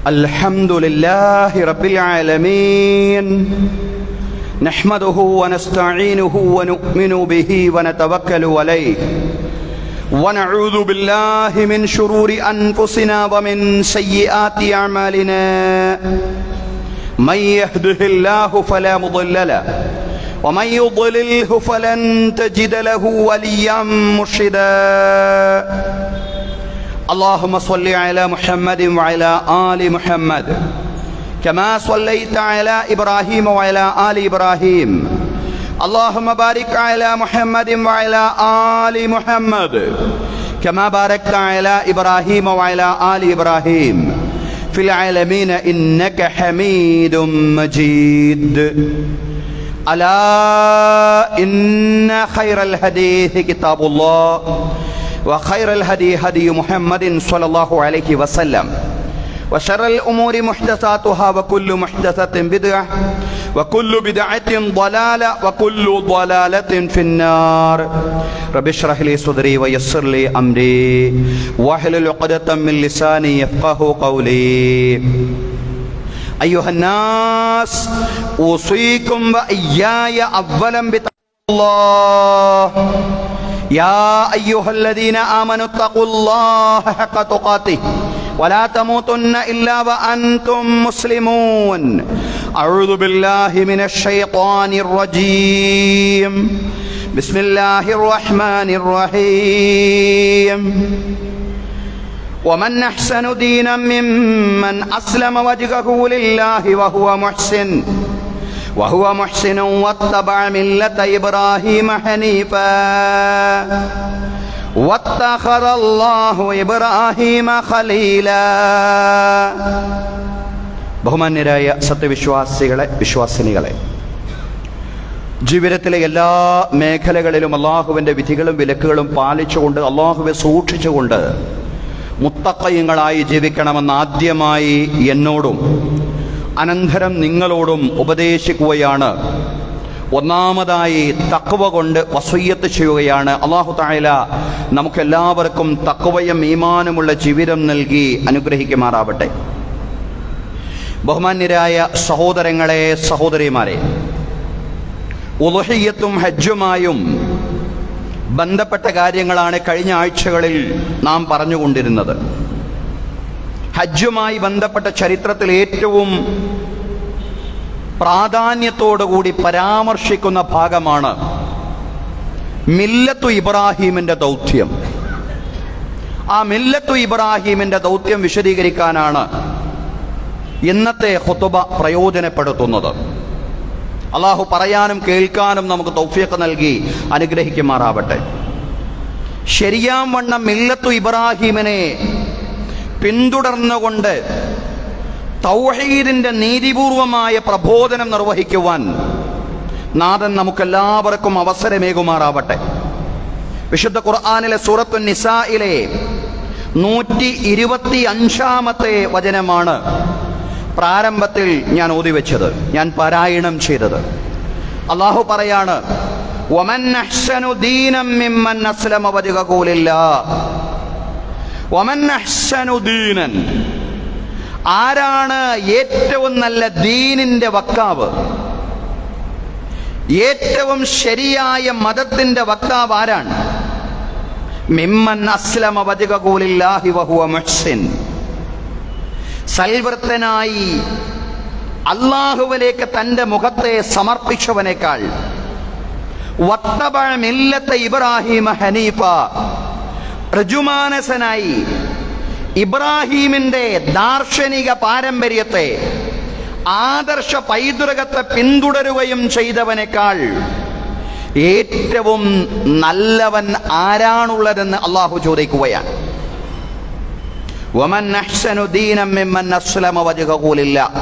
الحمد لله رب العالمين نحمده ونستعينه ونؤمن به ونتوكل عليه ونعوذ بالله من شرور أنفسنا ومن سيئات أعمالنا من يهده الله فلا مضل له ومن يضلله فلن تجد له وليا مرشدا اللهم صل على محمد وعلى آل محمد كما صليت على إبراهيم وعلى آل إبراهيم اللهم بارك على محمد وعلى آل محمد كما باركت على إبراهيم وعلى آل إبراهيم في العالمين إنك حميد مجيد ألا إن خير الحديث كتاب الله وخير الهدي هدي محمد صلى الله عليه وسلم وشر الأمور محدثاتها وكل محدثة بدعة وكل بدعة ضلالة وكل ضلالة في النار رب اشرح لي صدري ويسر لي أمري واحلل عقدة من لساني يفقهوا قولي أيها الناس أوصيكم وإياي أولا بتقوى الله يا أيها الذين آمنوا اتقوا الله حق تقاته ولا تموتن إلا وأنتم مسلمون أعوذ بالله من الشيطان الرجيم بسم الله الرحمن الرحيم ومن أحسن دينا ممن أسلم وجهه لله وهو محسن واتبع ملة إبراهيم حنيفا واتخذ الله إبراهيم خليلا ബഹുമാന്യരായ വിശ്വാസിനികളെ ജീവിതത്തിലെ എല്ലാ മേഖലകളിലും അള്ളാഹുവിൻ്റെ വിധികളും വിലക്കുകളും പാലിച്ചുകൊണ്ട് അള്ളാഹുവെ സൂക്ഷിച്ചുകൊണ്ട് മുത്തഖീങ്ങളായി ജീവിക്കണമെന്ന് ആദ്യമായി എന്നോടും അനന്തരം നിങ്ങളോടും ഉപദേശിക്കുകയാണ്. ഒന്നാമതായി തഖ്വ കൊണ്ട് വസിയ്യത്ത് ചെയ്യുകയാണ്. അല്ലാഹു തആല നമുക്കെല്ലാവർക്കും തഖ്വയും ഈമാനുമുള്ള ജീവിതം നൽകി അനുഗ്രഹിക്കുമാറാവട്ടെ. ബഹുമാന്യരായ സഹോദരങ്ങളെ, സഹോദരിമാരെ, ഉളുഹിയ്യത്തും ഹജ്ജുമായും ബന്ധപ്പെട്ട കാര്യങ്ങളാണ് കഴിഞ്ഞ ആഴ്ചകളിൽ നാം പറഞ്ഞുകൊണ്ടിരുന്നത്. ഹജ്ജുമായി ബന്ധപ്പെട്ട ചരിത്രത്തിൽ ഏറ്റവും പ്രാധാന്യത്തോടുകൂടി പരാമർശിക്കുന്ന ഭാഗമാണ് മില്ലത്തു ഇബ്രാഹീമിൻ്റെ ദൗത്യം. ആ മില്ലത്തു ഇബ്രാഹീമിൻ്റെ ദൗത്യം വിശദീകരിക്കാനാണ് ഇന്നത്തെ ഖുതുബ പ്രയോജനപ്പെടുത്തുന്നത്. അള്ളാഹു പറയാനും കേൾക്കാനും നമുക്ക് തൗഫീഖ് നൽകി അനുഗ്രഹിക്കുമാറാവട്ടെ. ശരിയാം വണ്ണം മില്ലത്തു ഇബ്രാഹീമിനെ പിന്തുടർന്നുകൊണ്ട് തൗഹീദിന്റെ നീതിപൂർവമായ പ്രബോധനം നിർവഹിക്കുവാൻ നാഥൻ നമുക്കെല്ലാവർക്കും അവസരമേകുമാറാവട്ടെ. വിശുദ്ധ ഖുർആനിലെ സൂറത്തു നിസായിലെ 125-ാമത്തെ വചനമാണ് പ്രാരംഭത്തിൽ ഞാൻ ഓതിവെച്ചത്, ഞാൻ പാരായണം ചെയ്തത്. അല്ലാഹു പറയാണ്, വമൻ അഹ്സനു ദീനം മിമ്മൻ അസ്ലമ വജ്ഹഹു ലില്ലാഹ്. വമൻ അഹ്സനു ദീനൻ, ആരാണ് ഏറ്റവും നല്ല ദീനിന്റെ വക്താവ്, ഏറ്റവും ശരിയായ മതത്തിന്റെ വക്താവ് ആരാണ്? മിമ്മൻ അസ്ലമ വജ്ഹഹു ലില്ലാഹി വഹുവ മുഹ്സിൻ, സൽവൃത്തനായി അല്ലാഹുവിലേക്ക് തന്റെ മുഖത്തെ സമർപ്പിച്ചവനേക്കാൾ, വത്തബഅ മില്ലത്ത ഇബ്രാഹീമ ഹനീഫ, ഋജുമാനസനായി ഇബ്രാഹീമിന്റെ ദാർശനിക പാരമ്പര്യത്തെ, ആദർശ പൈതൃകത്തെ പിന്തുടരുകയും ചെയ്തവനേക്കാൾ ഏറ്റവും നല്ലവൻ ആരാണുള്ളതെന്ന് അള്ളാഹു ചോദിക്കുകയാണ്. വമൻ അഹ്സനു ദീനം മിമ്മൻ അസ്ലമ വജ്ഹഹു ലില്ലാഹ്,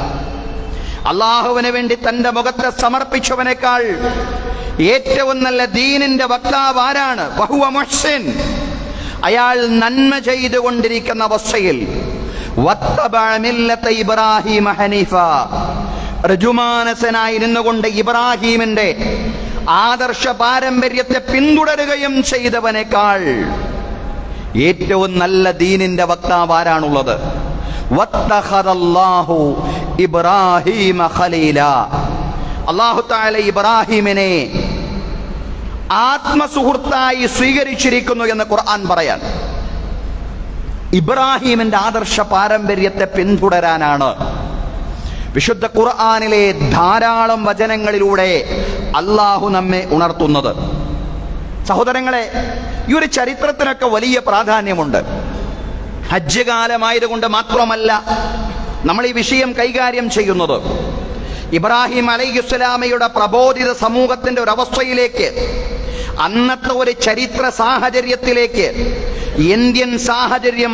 അള്ളാഹുവിന് വേണ്ടി തന്റെ മുഖത്തെ സമർപ്പിച്ചവനേക്കാൾ ഏറ്റവും നല്ല ദീനിന്റെ വക്താവ് ആരാണ്? വഹുവ മുഹ്സിൻ, അയാൾ നന്മ ചെയ്തുകൊണ്ടിരിക്കുന്ന അവസ്ഥയിൽ. വത്തബഅ മില്ലത്ത ഇബ്രാഹീമ ഹനീഫ, ഋജുമാനസനായി നിന്നുകൊണ്ട് ഇബ്രാഹീമിന്റെ ആദർശ പാരമ്പര്യത്തെ പിന്തുടരുകയും ചെയ്തവനേക്കാൾ ഏറ്റവും നല്ല ദീനിന്റെ വക്താവ് ആരാണുള്ളത്? വത്തഖദല്ലാഹു ഇബ്രാഹീമ ഖലീല. അല്ലാഹു തആല ഇബ്രാഹിമിനെ ആത്മസുഹൃത്തായി സ്വീകരിച്ചിരിക്കുന്നു എന്ന് ഖുർആൻ പറയാൻ. ഇബ്രാഹിമിന്റെ ആദർശ പാരമ്പര്യത്തെ പിന്തുടരാനാണ് വിശുദ്ധ ഖുർആനിലെ ധാരാളം വചനങ്ങളിലൂടെ അള്ളാഹു നമ്മെ ഉണർത്തുന്നത്. സഹോദരങ്ങളെ, ഈ ഒരു ചരിത്രത്തിനൊക്കെ വലിയ പ്രാധാന്യമുണ്ട്. ഹജ്ജ് കാലമായതുകൊണ്ട് മാത്രമല്ല നമ്മൾ ഈ വിഷയം കൈകാര്യം ചെയ്യുന്നത്. ഇബ്രാഹിം അലൈഹിസ്സലാമയുടെ പ്രബോധിത സമൂഹത്തിന്റെ ഒരു അവസ്ഥയിലേക്ക്, അന്നത്തെ ഒരു ചരിത്ര സാഹചര്യത്തിലേക്ക്, ഇന്ത്യൻ സാഹചര്യം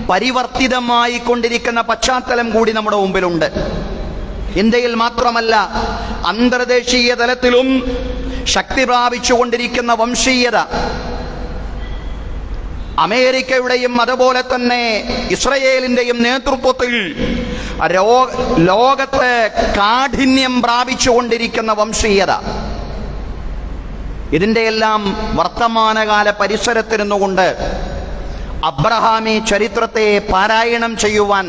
പരിവർത്തിതമായി കൊണ്ടിരിക്കുന്ന പശ്ചാത്തലം കൂടി നമ്മുടെ മുമ്പിലുണ്ട്. ഇന്ത്യയിൽ മാത്രമല്ല, അന്തർദേശീയ തലത്തിലും ശക്തി പ്രാപിച്ചുകൊണ്ടിരിക്കുന്ന വംശീയത, അമേരിക്കയുടെയും അതുപോലെ തന്നെ ഇസ്രയേലിന്റെയും നേതൃത്വത്തിൽ ലോകത്ത് കാഠിന്യം പ്രാപിച്ചുകൊണ്ടിരിക്കുന്ന വംശീയത, ഇതിന്റെ എല്ലാം വർത്തമാനകാല പരിസരത്തിരുന്നുകൊണ്ട് അബ്രഹാമി ചരിത്രത്തെ പാരായണം ചെയ്യുവാൻ,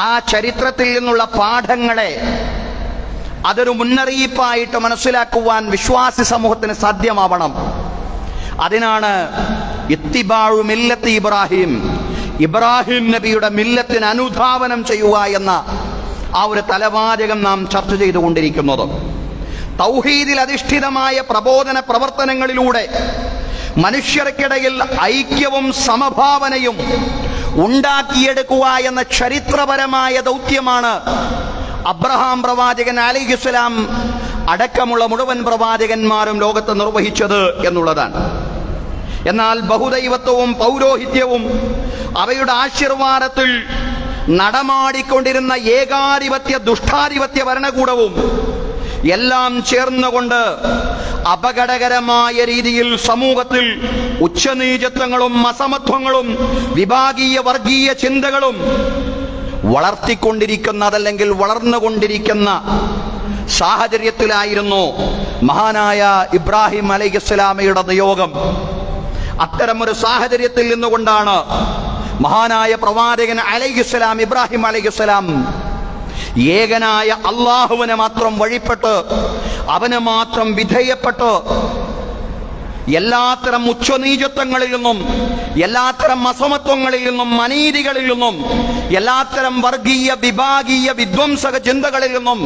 ആ ചരിത്രത്തിൽ നിന്നുള്ള പാഠങ്ങളെ അതൊരു മുന്നറിയിപ്പായിട്ട് മനസ്സിലാക്കുവാൻ വിശ്വാസി സമൂഹത്തിന് സാധ്യമാവണം. അതിനാണ് ഇത്തിബാഉ മില്ലത്തി ഇബ്രാഹിം, ഇബ്രാഹിം നബിയുടെ മില്ലത്തിന് അനുധാവനം ചെയ്യുക എന്ന ആ ഒരു തലവാചകം നാം ചർച്ച ചെയ്തുകൊണ്ടിരിക്കുന്നത്. തൗഹീദിൽ അധിഷ്ഠിതമായ പ്രബോധന പ്രവർത്തനങ്ങളിലൂടെ മനുഷ്യർക്കിടയിൽ ഐക്യവും സമഭാവനയും ഉണ്ടാക്കിയെടുക്കുക എന്ന ചരിത്രപരമായ ദൗത്യമാണ് അബ്രഹാം പ്രവാചകൻ അലൈഹിസ്സലാം അടക്കമുള്ള മുഴുവൻ പ്രവാചകന്മാരും ലോകത്ത് നിർവഹിച്ചത് എന്നുള്ളതാണ്. എന്നാൽ ബഹുദൈവത്വവും പൗരോഹിത്യവും അവയുടെ ആശീർവാദത്തിൽ നടമാടിക്കൊണ്ടിരുന്ന ഏകാധിപത്യ ദുഷ്ടാധിപത്യ ഭരണകൂടവും എല്ലാം ചേർന്നുകൊണ്ട് അപകടകരമായ രീതിയിൽ സമൂഹത്തിൽ ഉച്ചനീചത്വങ്ങളും അസമത്വങ്ങളും വിഭാഗീയ വർഗീയ ചിന്തകളും വളർത്തിക്കൊണ്ടിരിക്കുന്ന, അതല്ലെങ്കിൽ വളർന്നുകൊണ്ടിരിക്കുന്ന സാഹചര്യത്തിലായിരുന്നു മഹാനായ ഇബ്രാഹിം അലൈഹിസ്സലാമയുടെ നിയോഗം. അത്തരമൊരു സാഹചര്യത്തിൽ നിന്നുകൊണ്ടാണ് മഹാനായ പ്രവാചകൻ അലൈഹിസ്സലാം, ഇബ്രാഹിം അലൈഹിസ്സലാം ഏകനായ അള്ളാഹുവിനെ മാത്രം വഴിപ്പെട്ട്, അവന് മാത്രം വിധേയപ്പെട്ട് എല്ലാത്തരം ഉച്ചനീചത്വങ്ങളിൽ നിന്നും, എല്ലാത്തരം അസമത്വങ്ങളിൽ നിന്നും, അനീതികളിൽ നിന്നും, എല്ലാത്തരം വർഗീയ വിഭാഗീയ വിധ്വംസക ചിന്തകളിൽ നിന്നും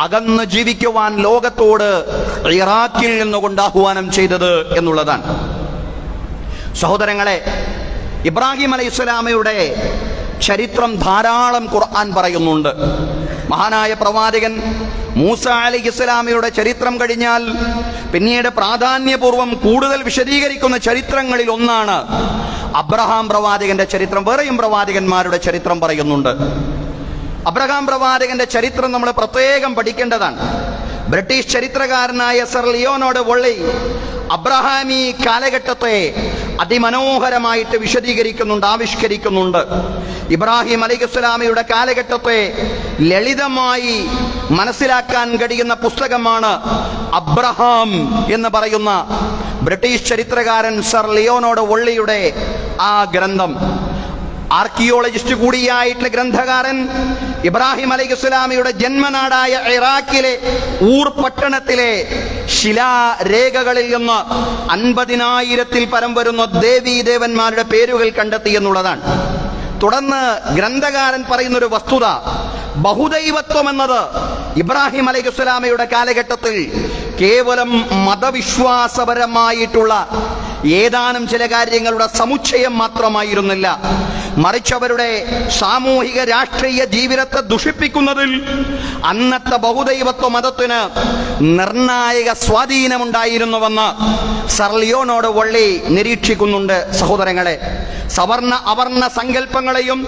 അകന്ന് ജീവിക്കുവാൻ ലോകത്തോട് ഇറാഖിൽ നിന്നുകൊണ്ട് ആഹ്വാനം ചെയ്തത് എന്നുള്ളതാണ്. സഹോദരങ്ങളെ, ഇബ്രാഹിം അലൈഹിസ്സലാമയുടെ ചരിത്രം ധാരാളം ഖുർആൻ പറയുന്നുണ്ട്. മഹാനായ പ്രവാചകൻ മൂസ അലൈഹിസ്സലാമയുടെ ചരിത്രം കഴിഞ്ഞാൽ പിന്നീട് പ്രാധാന്യപൂർവം കൂടുതൽ വിശദീകരിക്കുന്ന ചരിത്രങ്ങളിൽ ഒന്നാണ് അബ്രഹാം പ്രവാചകന്റെ ചരിത്രം. വേറെയും പ്രവാചകന്മാരുടെ ചരിത്രം പറയുന്നുണ്ട്. അബ്രഹാം പ്രവാചകന്റെ ചരിത്രം നമ്മൾ പ്രത്യേകം പഠിക്കേണ്ടതാണ്. ബ്രിട്ടീഷ് ചരിത്രകാരനായ സർ ലിയോനാർഡ് വൊള്ളി അബ്രഹാമി കാലഘട്ടത്തെ അതിമനോഹരമായിട്ട് വിശദീകരിക്കുന്നുണ്ട്, ആവിഷ്കരിക്കുന്നുണ്ട്. ഇബ്രാഹിം അലൈഹിസ്സലാമയുടെ കാലഘട്ടത്തെ ലളിതമായി മനസ്സിലാക്കാൻ കഴിയുന്ന പുസ്തകമാണ് അബ്രഹാം എന്ന് പറയുന്ന ബ്രിട്ടീഷ് ചരിത്രകാരൻ സർ ലിയോനാർഡ് വൊള്ളിയുടെ ആ ഗ്രന്ഥം. ആർക്കിയോളജിസ്റ്റ് കൂടിയായിട്ടുള്ള ഗ്രന്ഥകാരൻ ഇബ്രാഹിം അലൈഹിസ്സലാമയുടെ ജന്മനാടായ ഇറാഖിലെ ഊർ പട്ടണത്തിലെ ശിലാരേഖകളിൽ നിന്ന് 50,000-ൽ പരം വരുന്ന ദേവീദേവന്മാരുടെ പേരുകൾ കണ്ടെത്തി എന്നുള്ളതാണ്. തുടർന്ന് ഗ്രന്ഥകാരൻ പറയുന്നൊരു വസ്തുത, ബഹുദൈവത്വം എന്നത് ഇബ്രാഹിം അലൈഹിസ്സലാമയുടെ കാലഘട്ടത്തിൽ കേവലം മതവിശ്വാസപരമായിട്ടുള്ള ഏതാനും ചില കാര്യങ്ങളുടെ സമുച്ചയം മാത്രമായിരുന്നില്ല, മറിച്ച് അവരുടെ സാമൂഹിക രാഷ്ട്രീയ ജീവിതത്തെ ദുഷിപ്പിക്കുന്നതിൽ അന്നത്തെ ബഹുദൈവത്വ മതത്തിന് നിർണായക സ്വാധീനമുണ്ടായിരുന്നുവെന്ന് സർ ലിയോനാർഡ് വൊള്ളി നിരീക്ഷിക്കുന്നുണ്ട്. സഹോദരങ്ങളെ, സവർണ അവർണ സങ്കല്പങ്ങളെയും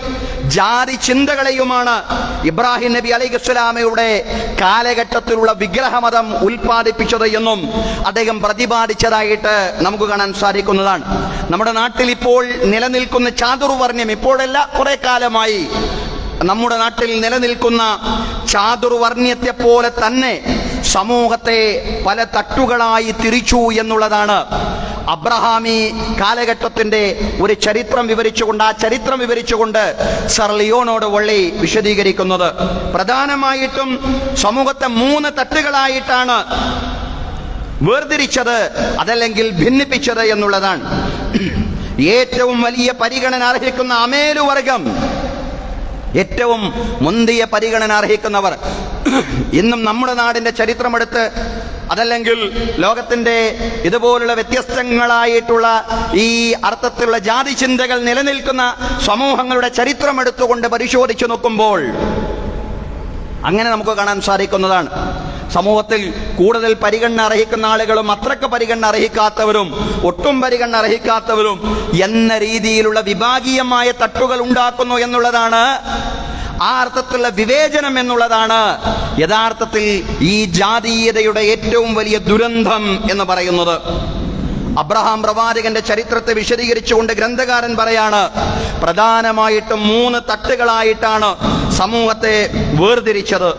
ജാതി ചിന്തകളെയുമാണ് ഇബ്രാഹിം നബി അലൈഹിസ്സലാമയുടെ കാലഘട്ടത്തിലുള്ള വിഗ്രഹമതം ഉൽപ്പാദിപ്പിച്ചത് എന്നും അദ്ദേഹം പ്രതിപാദിച്ചതായിട്ട് നമുക്ക് കാണാൻ സാധിക്കുന്നതാണ്. നമ്മുടെ നാട്ടിൽ ഇപ്പോൾ നിലനിൽക്കുന്ന ചാതുർവർണ്ണ്യം, ഇപ്പോഴല്ല കുറെ കാലമായി നമ്മുടെ നാട്ടിൽ നിലനിൽക്കുന്ന ചാതുർവർണ്ണ്യത്തെ പോലെ തന്നെ സമൂഹത്തെ പല തട്ടുകളായി തിരിച്ചു എന്നുള്ളതാണ് അബ്രഹാമി കാലഘട്ടത്തിന്റെ ഒരു ചരിത്രം വിവരിച്ചുകൊണ്ട്, ആ ചരിത്രം വിവരിച്ചുകൊണ്ട് സർ ലിയോണോട് വള്ളി വിശദീകരിക്കുന്നത് പ്രധാനമായിട്ടും സമൂഹത്തെ 3 തട്ടുകളായിട്ടാണ് വേർതിരിച്ചത്, അതല്ലെങ്കിൽ ഭിന്നിപ്പിച്ചത് എന്നുള്ളതാണ്. ഏറ്റവും വലിയ പരിഗണന അർഹിക്കുന്ന അമേലുവർഗം, ഏറ്റവും മുന്തിയ പരിഗണന അർഹിക്കുന്നവർ. ഇന്നും നമ്മുടെ നാടിന്റെ ചരിത്രമെടുത്ത്, അതല്ലെങ്കിൽ ലോകത്തിന്റെ ഇതുപോലുള്ള വ്യത്യസ്തങ്ങളായിട്ടുള്ള ഈ അർത്ഥത്തിലുള്ള ജാതി ചിന്തകൾ നിലനിൽക്കുന്ന സമൂഹങ്ങളുടെ ചരിത്രം എടുത്തുകൊണ്ട് പരിശോധിച്ചു നോക്കുമ്പോൾ അങ്ങനെ നമുക്ക് കാണാൻ സാധിക്കുന്നതാണ്. സമൂഹത്തിൽ കൂടുതൽ പരിഗണന അർഹിക്കുന്ന ആളുകളും അത്രക്ക് പരിഗണന അർഹിക്കാത്തവരും ഒട്ടും പരിഗണന അർഹിക്കാത്തവരും എന്ന രീതിയിലുള്ള വിഭാഗീയമായ തട്ടുകൾ ഉണ്ടാക്കുന്നു എന്നുള്ളതാണ്, ആ അർത്ഥത്തിലുള്ള വിവേചനം എന്നുള്ളതാണ് യഥാർത്ഥത്തിൽ ഈ ജാതീയതയുടെ ഏറ്റവും വലിയ ദുരന്തം എന്ന് പറയുന്നത്. അബ്രഹാം പ്രവാചകന്റെ ചരിത്രത്തെ വിശദീകരിച്ചുകൊണ്ട് ഗ്രന്ഥകാരൻ പറയാണ്, പ്രധാനമായിട്ടും 3 തട്ടുകളായിട്ടാണ് സമൂഹത്തെ വേർതിരിച്ചത്.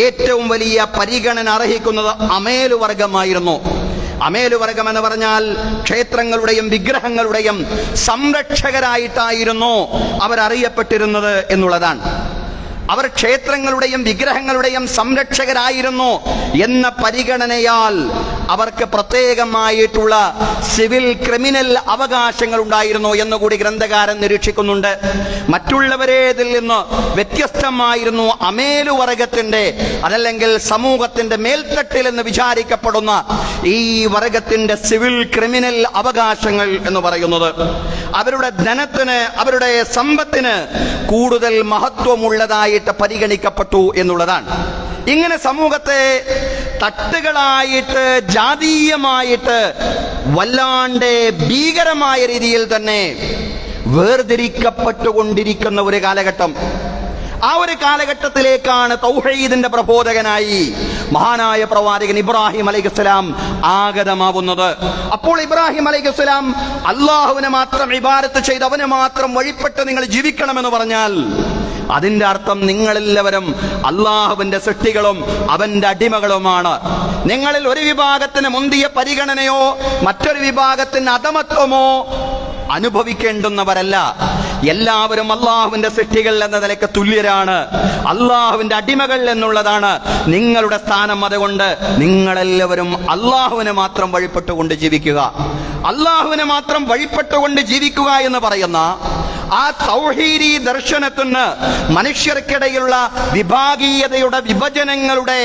ഏറ്റവും വലിയ പരിഗണന അർഹിക്കുന്നത് അമേലുവർഗമായിരുന്നു. അമേലുവർഗം എന്ന് പറഞ്ഞാൽ ക്ഷേത്രങ്ങളുടെയും വിഗ്രഹങ്ങളുടെയും സംരക്ഷകരായിട്ടായിരുന്നു അവരറിയപ്പെട്ടിരുന്നത് എന്നുള്ളതാണ്. അവർ ക്ഷേത്രങ്ങളുടെയും വിഗ്രഹങ്ങളുടെയും സംരക്ഷകരായിരുന്നു എന്ന പരിഗണനയാൽ അവർക്ക് പ്രത്യേകമായിട്ടുള്ള സിവിൽ ക്രിമിനൽ അവകാശങ്ങൾ ഉണ്ടായിരുന്നു എന്നുകൂടി ഗ്രന്ഥകാരൻ നിരീക്ഷിക്കുന്നുണ്ട്. മറ്റുള്ളവരേതിൽ നിന്ന് വ്യത്യസ്തമായിരുന്നു അമേലുവർഗത്തിന്റെ, അതല്ലെങ്കിൽ സമൂഹത്തിന്റെ മേൽത്തട്ടിൽ എന്ന് വിചാരിക്കപ്പെടുന്ന ഈ വർഗത്തിന്റെ സിവിൽ ക്രിമിനൽ അവകാശങ്ങൾ എന്ന് പറയുന്നത്. അവരുടെ ധനത്തിന്, അവരുടെ സമ്പത്തിന് കൂടുതൽ മഹത്വമുള്ളതായിട്ട് പരിഗണിക്കപ്പെട്ടു എന്നുള്ളതാണ്. ഇങ്ങനെ സമൂഹത്തെ തട്ടുകളായിട്ട്, ജാതീയമായിട്ട് വല്ലാണ്ട് ഭീകരമായ രീതിയിൽ തന്നെ വേർതിരിക്കപ്പെട്ടുകൊണ്ടിരിക്കുന്ന ഒരു കാലഘട്ടം. ആ ഒരു കാലഘട്ടത്തിലേക്കാണ് തൗഹീദിന്റെ പ്രബോധകനായി മഹാനായ പ്രവാചകൻ ഇബ്രാഹിം അലൈഹിസ്സലാം ആഗതമാവുന്നത്. അപ്പോൾ ഇബ്രാഹിം അലൈഹിസ്സലാം അള്ളാഹുവിനെ മാത്രം ഇബാദത്ത് ചെയ്ത് അവനെ മാത്രം വഴിപ്പെട്ട് നിങ്ങൾ ജീവിക്കണമെന്ന് പറഞ്ഞാൽ അതിന്റെ അർത്ഥം നിങ്ങളെല്ലാവരും അള്ളാഹുവിന്റെ സൃഷ്ടികളും അവന്റെ അടിമകളുമാണ്. നിങ്ങളിൽ ഒരു വിഭാഗത്തിന് മുന്തിയ പരിഗണനയോ മറ്റൊരു വിഭാഗത്തിന് അധമത്വമോ അനുഭവിക്കേണ്ടുന്നവരല്ല. എല്ലാവരും അള്ളാഹുവിന്റെ സൃഷ്ടികൾ എന്ന നിലയ്ക്ക് തുല്യരാണ്, അള്ളാഹുവിന്റെ അടിമകൾ എന്നുള്ളതാണ് നിങ്ങളുടെ സ്ഥാനം. അതുകൊണ്ട് നിങ്ങളെല്ലാവരും അള്ളാഹുവിനെ മാത്രം വഴിപ്പെട്ടുകൊണ്ട് ജീവിക്കുക, അള്ളാഹുവിനെ മാത്രം വഴിപ്പെട്ടുകൊണ്ട് ജീവിക്കുക എന്ന് പറയുന്ന ആ തൗഹീദി ദർശനത്തിന് മനുഷ്യർക്കിടയിലുള്ള വിഭാഗീയതയുടെ, വിഭജനങ്ങളുടെ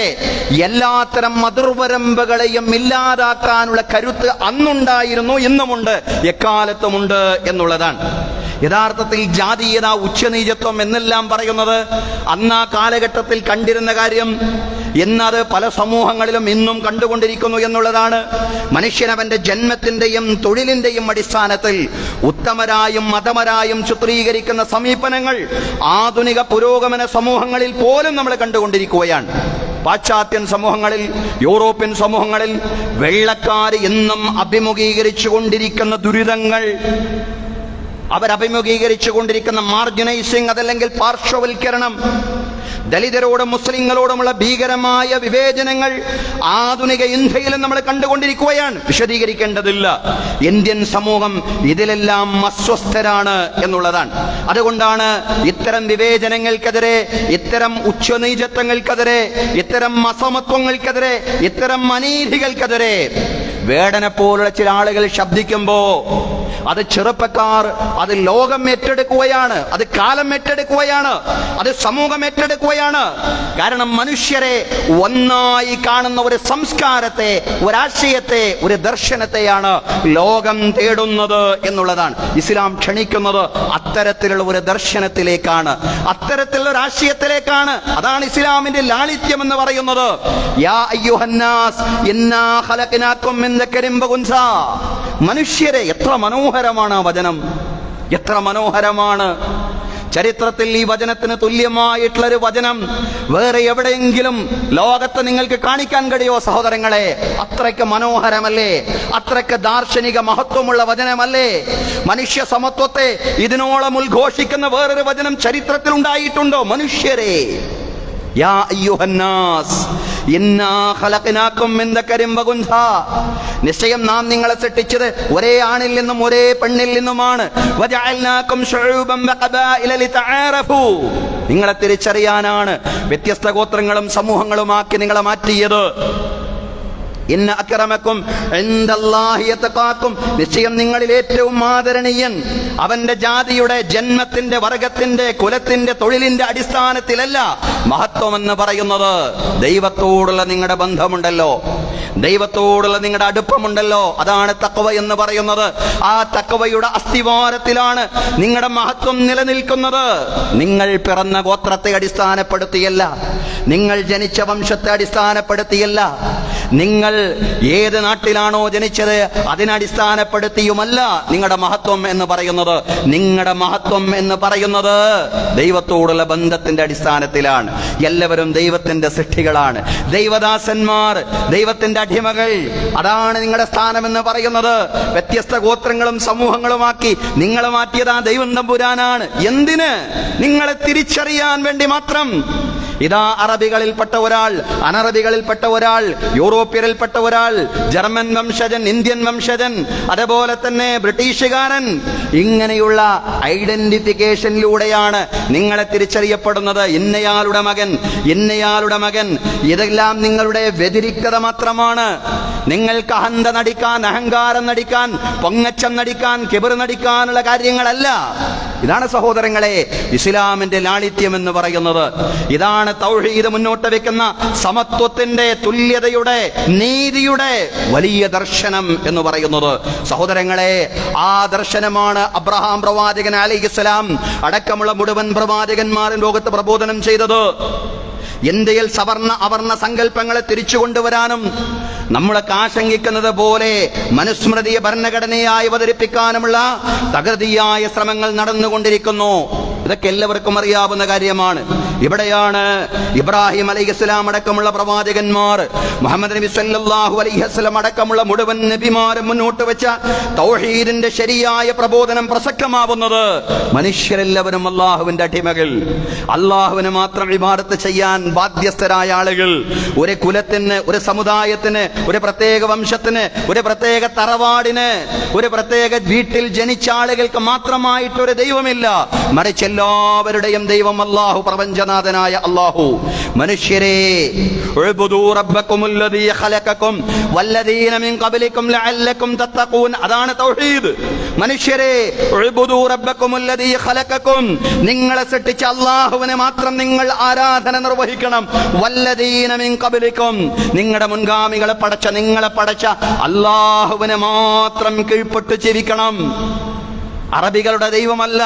എല്ലാത്തരം അതിർവരമ്പുകളെയും ഇല്ലാതാക്കാനുള്ള കരുത്ത് അന്നുണ്ടായിരുന്നു, ഇന്നുമുണ്ട്, എക്കാലത്തുമുണ്ട് എന്നുള്ളതാണ്. യഥാർത്ഥത്തിൽ ജാതീയത, ഉച്ചനീചത്വം എന്നെല്ലാം പറയുന്നത് അന്ന് ആ കാലഘട്ടത്തിൽ കണ്ടിരുന്ന കാര്യം എന്നത് പല സമൂഹങ്ങളിലും ഇന്നും കണ്ടുകൊണ്ടിരിക്കുന്നു എന്നുള്ളതാണ്. മനുഷ്യനവന്റെ ജന്മത്തിന്റെയും തൊഴിലിന്റെയും അടിസ്ഥാനത്തിൽ ഉത്തമരായും മതമരായും ചിത്രീകരിക്കുന്ന സമീപനങ്ങൾ ആധുനിക പുരോഗമന സമൂഹങ്ങളിൽ പോലും നമ്മൾ കണ്ടുകൊണ്ടിരിക്കുകയാണ്. പാശ്ചാത്യൻ സമൂഹങ്ങളിൽ, യൂറോപ്യൻ സമൂഹങ്ങളിൽ വെള്ളക്കാർ എന്നും അഭിമുഖീകരിച്ചു കൊണ്ടിരിക്കുന്ന ദുരിതങ്ങൾ, അവരഭിമുഖീകരിച്ചു കൊണ്ടിരിക്കുന്ന മാർജിനൈസിങ്, അതല്ലെങ്കിൽ പാർശ്വവൽക്കരണം, ദലിതരോടും മുസ്ലിങ്ങളോടുമുള്ള ഭീകരമായ വിവേചനങ്ങൾ ആധുനിക ഇന്ത്യയിലും നമ്മൾ കണ്ടുകൊണ്ടിരിക്കുകയാണ്. വിശദീകരിക്കേണ്ടതില്ല. ഇന്ത്യൻ സമൂഹം ഇതിലെല്ലാം അസ്വസ്ഥരാണ് എന്നുള്ളതാണ്. അതുകൊണ്ടാണ് ഇത്തരം വിവേചനങ്ങൾക്കെതിരെ, ഇത്തരം ഉച്ചനീചത്വങ്ങൾക്കെതിരെ, ഇത്തരം അസമത്വങ്ങൾക്കെതിരെ, ഇത്തരം അനീതികൾക്കെതിരെ വേടനെ പോലുള്ള ചില ആളുകൾ ശബ്ദിക്കുമ്പോ അത് ചെറുപ്പക്കാർ, അത് ലോകം ഏറ്റെടുക്കുകയാണ്, അത് കാലം ഏറ്റെടുക്കുകയാണ്, അത് സമൂഹം ഏറ്റെടുക്കുകയാണ്. കാരണം മനുഷ്യരെ ഒന്നായി കാണുന്ന ഒരു സംസ്കാരത്തെ, ഒരാശയത്തെ, ഒരു ദർശനത്തെയാണ് ലോകം തേടുന്നത് എന്നുള്ളതാണ്. ഇസ്ലാം ക്ഷണിക്കുന്നത് അത്തരത്തിലുള്ള ഒരു ദർശനത്തിലേക്കാണ്, അത്തരത്തിലുള്ള ഒരു ആശയത്തിലേക്കാണ്. അതാണ് ഇസ്ലാമിന്റെ ലാളിത്യം എന്ന് പറയുന്നത്. യാ അയ്യുഹന്നാസ് ഇന്നാ ഖലഖനാകും മിൻ ദക്കരിൻ വഉൻസാ. മനുഷ്യരെ, എത്ര മനോഹരമാണ് ആ വചനം, എത്ര മനോഹരമാണ്. ചരിത്രത്തിൽ ഈ വചനത്തിന് തുല്യമായിട്ടുള്ളൊരു വചനം വേറെ എവിടെയെങ്കിലും ലോകത്ത് നിങ്ങൾക്ക് കാണിക്കാൻ കഴിയുമോ സഹോദരങ്ങളെ? അത്രയ്ക്ക് മനോഹരമല്ലേ, അത്രയ്ക്ക് ദാർശനിക മഹത്വമുള്ള വചനമല്ലേ? മനുഷ്യ സമത്വത്തെ ഇതിനോളം ഉദ്ഘോഷിക്കുന്ന വേറൊരു വചനം ചരിത്രത്തിൽ ഉണ്ടായിട്ടുണ്ടോ? മനുഷ്യരെ, യാ അയ്യുഹന്നാസ് ഇന്നാ ഖലഖനാകും മിൻ ദക്കരിൻ വഉൻസാ, നിശ്ചയം നാം നിങ്ങളെ സൃഷ്ടിച്ചത് ഒരേ ആണിൽ നിന്നും ഒരേ പെണ്ണിൽ നിന്നുമാണ്. വജഅൽനാകും ശുഊബൻ വഖബായില ലിതആറഫു, നിങ്ങളെ തിരിച്ചറിയാനാണ് വ്യത്യസ്ത ഗോത്രങ്ങളും സമൂഹങ്ങളുമാക്കി നിങ്ങളെ മാറ്റിയത്. ഇന്ന അക്രമക്കും ഇൻദല്ലാഹി യതഖാക്കും, നിശ്ചയം നിങ്ങളിൽ ഏറ്റവും ആദരണീയൻ അവന്റെ ജാതിയുടെ, ജന്മത്തിന്റെ, വർഗത്തിന്റെ, കുലത്തിന്റെ, തൊഴിലിന്റെ അടിസ്ഥാനത്തിലല്ല മഹത്വം എന്ന് പറയുന്നത്. ദൈവത്തോടുള്ള നിങ്ങളുടെ ബന്ധമുണ്ടല്ലോ, ദൈവത്തോടുള്ള നിങ്ങളുടെ അടുപ്പമുണ്ടല്ലോ, അതാണ് തഖ്വ എന്ന് പറയുന്നത്. ആ തഖ്വയുടെ അസ്ഥിവാരത്തിലാണ് നിങ്ങളുടെ മഹത്വം നിലനിൽക്കുന്നത്. നിങ്ങൾ പിറന്ന ഗോത്രത്തെ അടിസ്ഥാനപ്പെടുത്തിയല്ല, നിങ്ങൾ ജനിച്ച വംശത്തെ അടിസ്ഥാനപ്പെടുത്തിയല്ല, നിങ്ങൾ ഏത് നാട്ടിലാണോ ജനിച്ചത് അതിനടിസ്ഥാനപ്പെടുത്തിയുമല്ല നിങ്ങളുടെ മഹത്വം എന്ന് പറയുന്നത്. നിങ്ങളുടെ മഹത്വം എന്ന് പറയുന്നത് ദൈവത്തോടുള്ള ബന്ധത്തിന്റെ അടിസ്ഥാനത്തിലാണ്. എല്ലാവരും ദൈവത്തിന്റെ സൃഷ്ടികളാണ്, ദൈവദാസന്മാർ, ദൈവത്തിന്റെ അടിമകൾ. അതാണ് നിങ്ങളുടെ സ്ഥാനമെന്ന് പറയുന്നത്. വ്യത്യസ്ത ഗോത്രങ്ങളും സമൂഹങ്ങളുമാക്കി നിങ്ങളെ മാറ്റിയത് ആ ദൈവം തമ്പുരാനാണ്. എന്തിന്? നിങ്ങളെ തിരിച്ചറിയാൻ വേണ്ടി മാത്രം. ഇതാ അറബികളിൽപ്പെട്ട ഒരാൾ, അനറബികളിൽപ്പെട്ട ഒരാൾ, യൂറോപ്യരിൽപ്പെട്ട ഒരാൾ, ജർമ്മൻ വംശജൻ, ഇന്ത്യൻ വംശജൻ, അതുപോലെ തന്നെ ബ്രിട്ടീഷുകാരൻ, ഇങ്ങനെയുള്ള ഐഡന്റിഫിക്കേഷനിലൂടെയാണ് നിങ്ങളെ തിരിച്ചറിയപ്പെടുന്നത്. ഇന്നയാളുടെ മകൻ, ഇന്നയാളുടെ മകൻ. ഇതെല്ലാം നിങ്ങളുടെ വ്യതിരിക്തത മാത്രമാണ്. നിങ്ങൾക്ക് അഹന്ത നടിക്കാൻ, അഹങ്കാരം നടിക്കാൻ, പൊങ്ങച്ചം നടിക്കാൻ, കിബർ നടിക്കാനുള്ള കാര്യങ്ങളല്ല. ഇതാണ് സഹോദരങ്ങളെ ഇസ്ലാമിന്റെ ലാളിത്യം എന്ന് പറയുന്നത്. ഇതാണ് തൗഹീദ് മുന്നോട്ട് വെക്കുന്ന സമത്വത്തിന്റെ, തുല്യതയുടെ, നീതിയുടെ വലിയ ദർശനം എന്ന് പറയുന്നത്. സഹോദരങ്ങളെ, ആ ദർശനമാണ് അബ്രഹാം പ്രവാചകൻ അലൈഹിസ്സലാം അടക്കമുള്ള മുഴുവൻ പ്രവാചകന്മാരും ലോകത്ത് പ്രബോധനം ചെയ്തത്. ഇന്ത്യയിൽ സവർണ അവർണ സങ്കല്പങ്ങളെ തിരിച്ചു കൊണ്ടുവരാനും നമ്മളൊക്കെ ആശങ്കിക്കുന്നത് പോലെ മനുസ്മൃതിയെ ഭരണഘടനയായി അവതരിപ്പിക്കാനുമുള്ള തകൃതിയായ ശ്രമങ്ങൾ നടന്നുകൊണ്ടിരിക്കുന്നു. ഇതൊക്കെ എല്ലാവർക്കും അറിയാവുന്ന കാര്യമാണ്. ഇവിടെയാണ് ഇബ്രാഹിം അലൈഹിസ്സലാം അടക്കമുള്ള പ്രവാചകന്മാർ, മുഹമ്മദ് നബി സല്ലല്ലാഹു അലൈഹി വസല്ലം അടക്കമുള്ള മുഴുവൻ നബിമാരും മുന്നോട്ട് വെച്ച തൗഹീദിന്റെ ശരിയായ പ്രബോധനം പ്രസക്തമാവുന്നത്. മനുഷ്യരെല്ലാവരും അല്ലാഹുവിന്റെ അടിമകൾ, അല്ലാഹുവിനെ മാത്രം ഇബാദത്ത് ചെയ്യാൻ ബാധ്യസ്ഥരായ ആളുകൾ. ഒരു കുലത്തിന്, ഒരു സമുദായത്തിന്, ഒരു പ്രത്യേക വംശത്തിന്, ഒരു പ്രത്യേക തറവാടിന്, ഒരു പ്രത്യേക വീട്ടിൽ ജനിച്ച ആളുകൾക്ക് മാത്രമായിട്ടൊരു ദൈവമില്ല. മറിച്ച് എല്ലാവരുടെയും ദൈവം അല്ലാഹു, പ്രപഞ്ചനാഥനായ അല്ലാഹു. മനുഷ്യരെ, ഉഅ്ബുദൂ റബ്ബക്കുമുല്ലദീ ഖലഖക്കും വല്ലദീന മിൻ ഖബ്ലിക്കും ലഅല്ലക്കും തത്തഖൂൻ, അതാണ് തൗഹീദ്. മനുഷ്യരെ, ഉഅ്ബുദൂ റബ്ബക്കുമുല്ലദീ ഖലഖക്കും, നിങ്ങളെ സൃഷ്ടിച്ച അല്ലാഹുവിനെ മാത്രം നിങ്ങൾ ആരാധന നിർവഹിക്കണം. വല്ലദീന മിൻ ഖബ്ലിക്കും, നിങ്ങളുടെ മുൻഗാമികളെ പടച്ച, നിങ്ങളെ പടച്ച അല്ലാഹുവിനെ മാത്രം കീഴ്പ്പെട്ട് ജീവിക്കണം. അറബികളുടെ ദൈവമല്ല,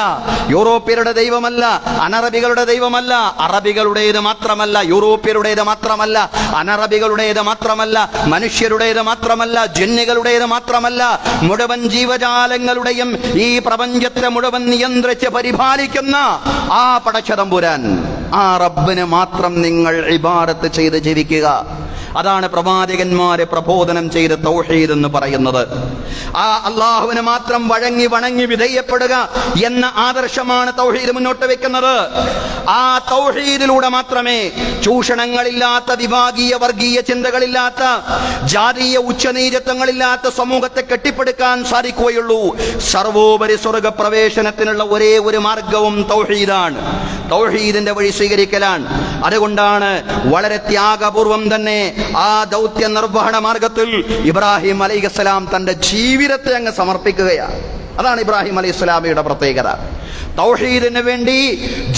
യൂറോപ്യരുടെ ദൈവമല്ല, അനറബികളുടെ ദൈവമല്ല. അറബികളുടേത് മാത്രമല്ല, യൂറോപ്യരുടേത് മാത്രമല്ല, അനറബികളുടേത് മാത്രമല്ല, മനുഷ്യരുടേത് മാത്രമല്ല, ജിന്നുകളുടേത് മാത്രമല്ല, മുഴുവൻ ജീവജാലങ്ങളുടെയും ഈ പ്രപഞ്ചത്തെ മുഴുവൻ നിയന്ത്രിച്ച് പരിപാലിക്കുന്ന ആ പടച്ചതമ്പുരാൻ, ആ റബ്ബിന് മാത്രം നിങ്ങൾ ഇബാദത്ത് ചെയ്ത് ജീവിക്കുക. അതാണ് പ്രവാചകന്മാരെ പ്രബോധനം ചെയ്ത തൗഹീദ് എന്ന് പറയുന്നത്. ആ അള്ളാഹുവിന് മാത്രം വഴങ്ങി വണങ്ങി വിധേയപ്പെടുക എന്ന ആദർശമാണ് തൗഹീദ് മുന്നോട്ട് വെക്കുന്നത്. ആ തൗഹീദിലൂടെ മാത്രമേ ചൂഷണങ്ങളില്ലാത്ത, വിഭാഗീയ വർഗീയ ചിന്തകളില്ലാത്ത, ജാതീയ ഉച്ചനീചത്വങ്ങളില്ലാത്ത സമൂഹത്തെ കെട്ടിപ്പടുക്കാൻ സാധിക്കുകയുള്ളൂ. സർവോപരി സ്വർഗപ്രവേശനത്തിനുള്ള ഒരേ ഒരു മാർഗവും തൗഹീദാണ്, തൗഹീദിന്റെ വഴി സ്വീകരിക്കലാണ്. അതുകൊണ്ടാണ് വളരെ ത്യാഗപൂർവം തന്നെ ആ ദൗത്യ നിർവഹണ മാർഗത്തിൽ ഇബ്രാഹിം അലൈഹിസ്സലാം തന്റെ ജീവിതത്തെ അങ്ങ് സമർപ്പിക്കുകയാണ്. അതാണ് ഇബ്രാഹിം അലൈഹിസ്സലാമിയുടെ പ്രത്യേകത. തൗഹീദിന് വേണ്ടി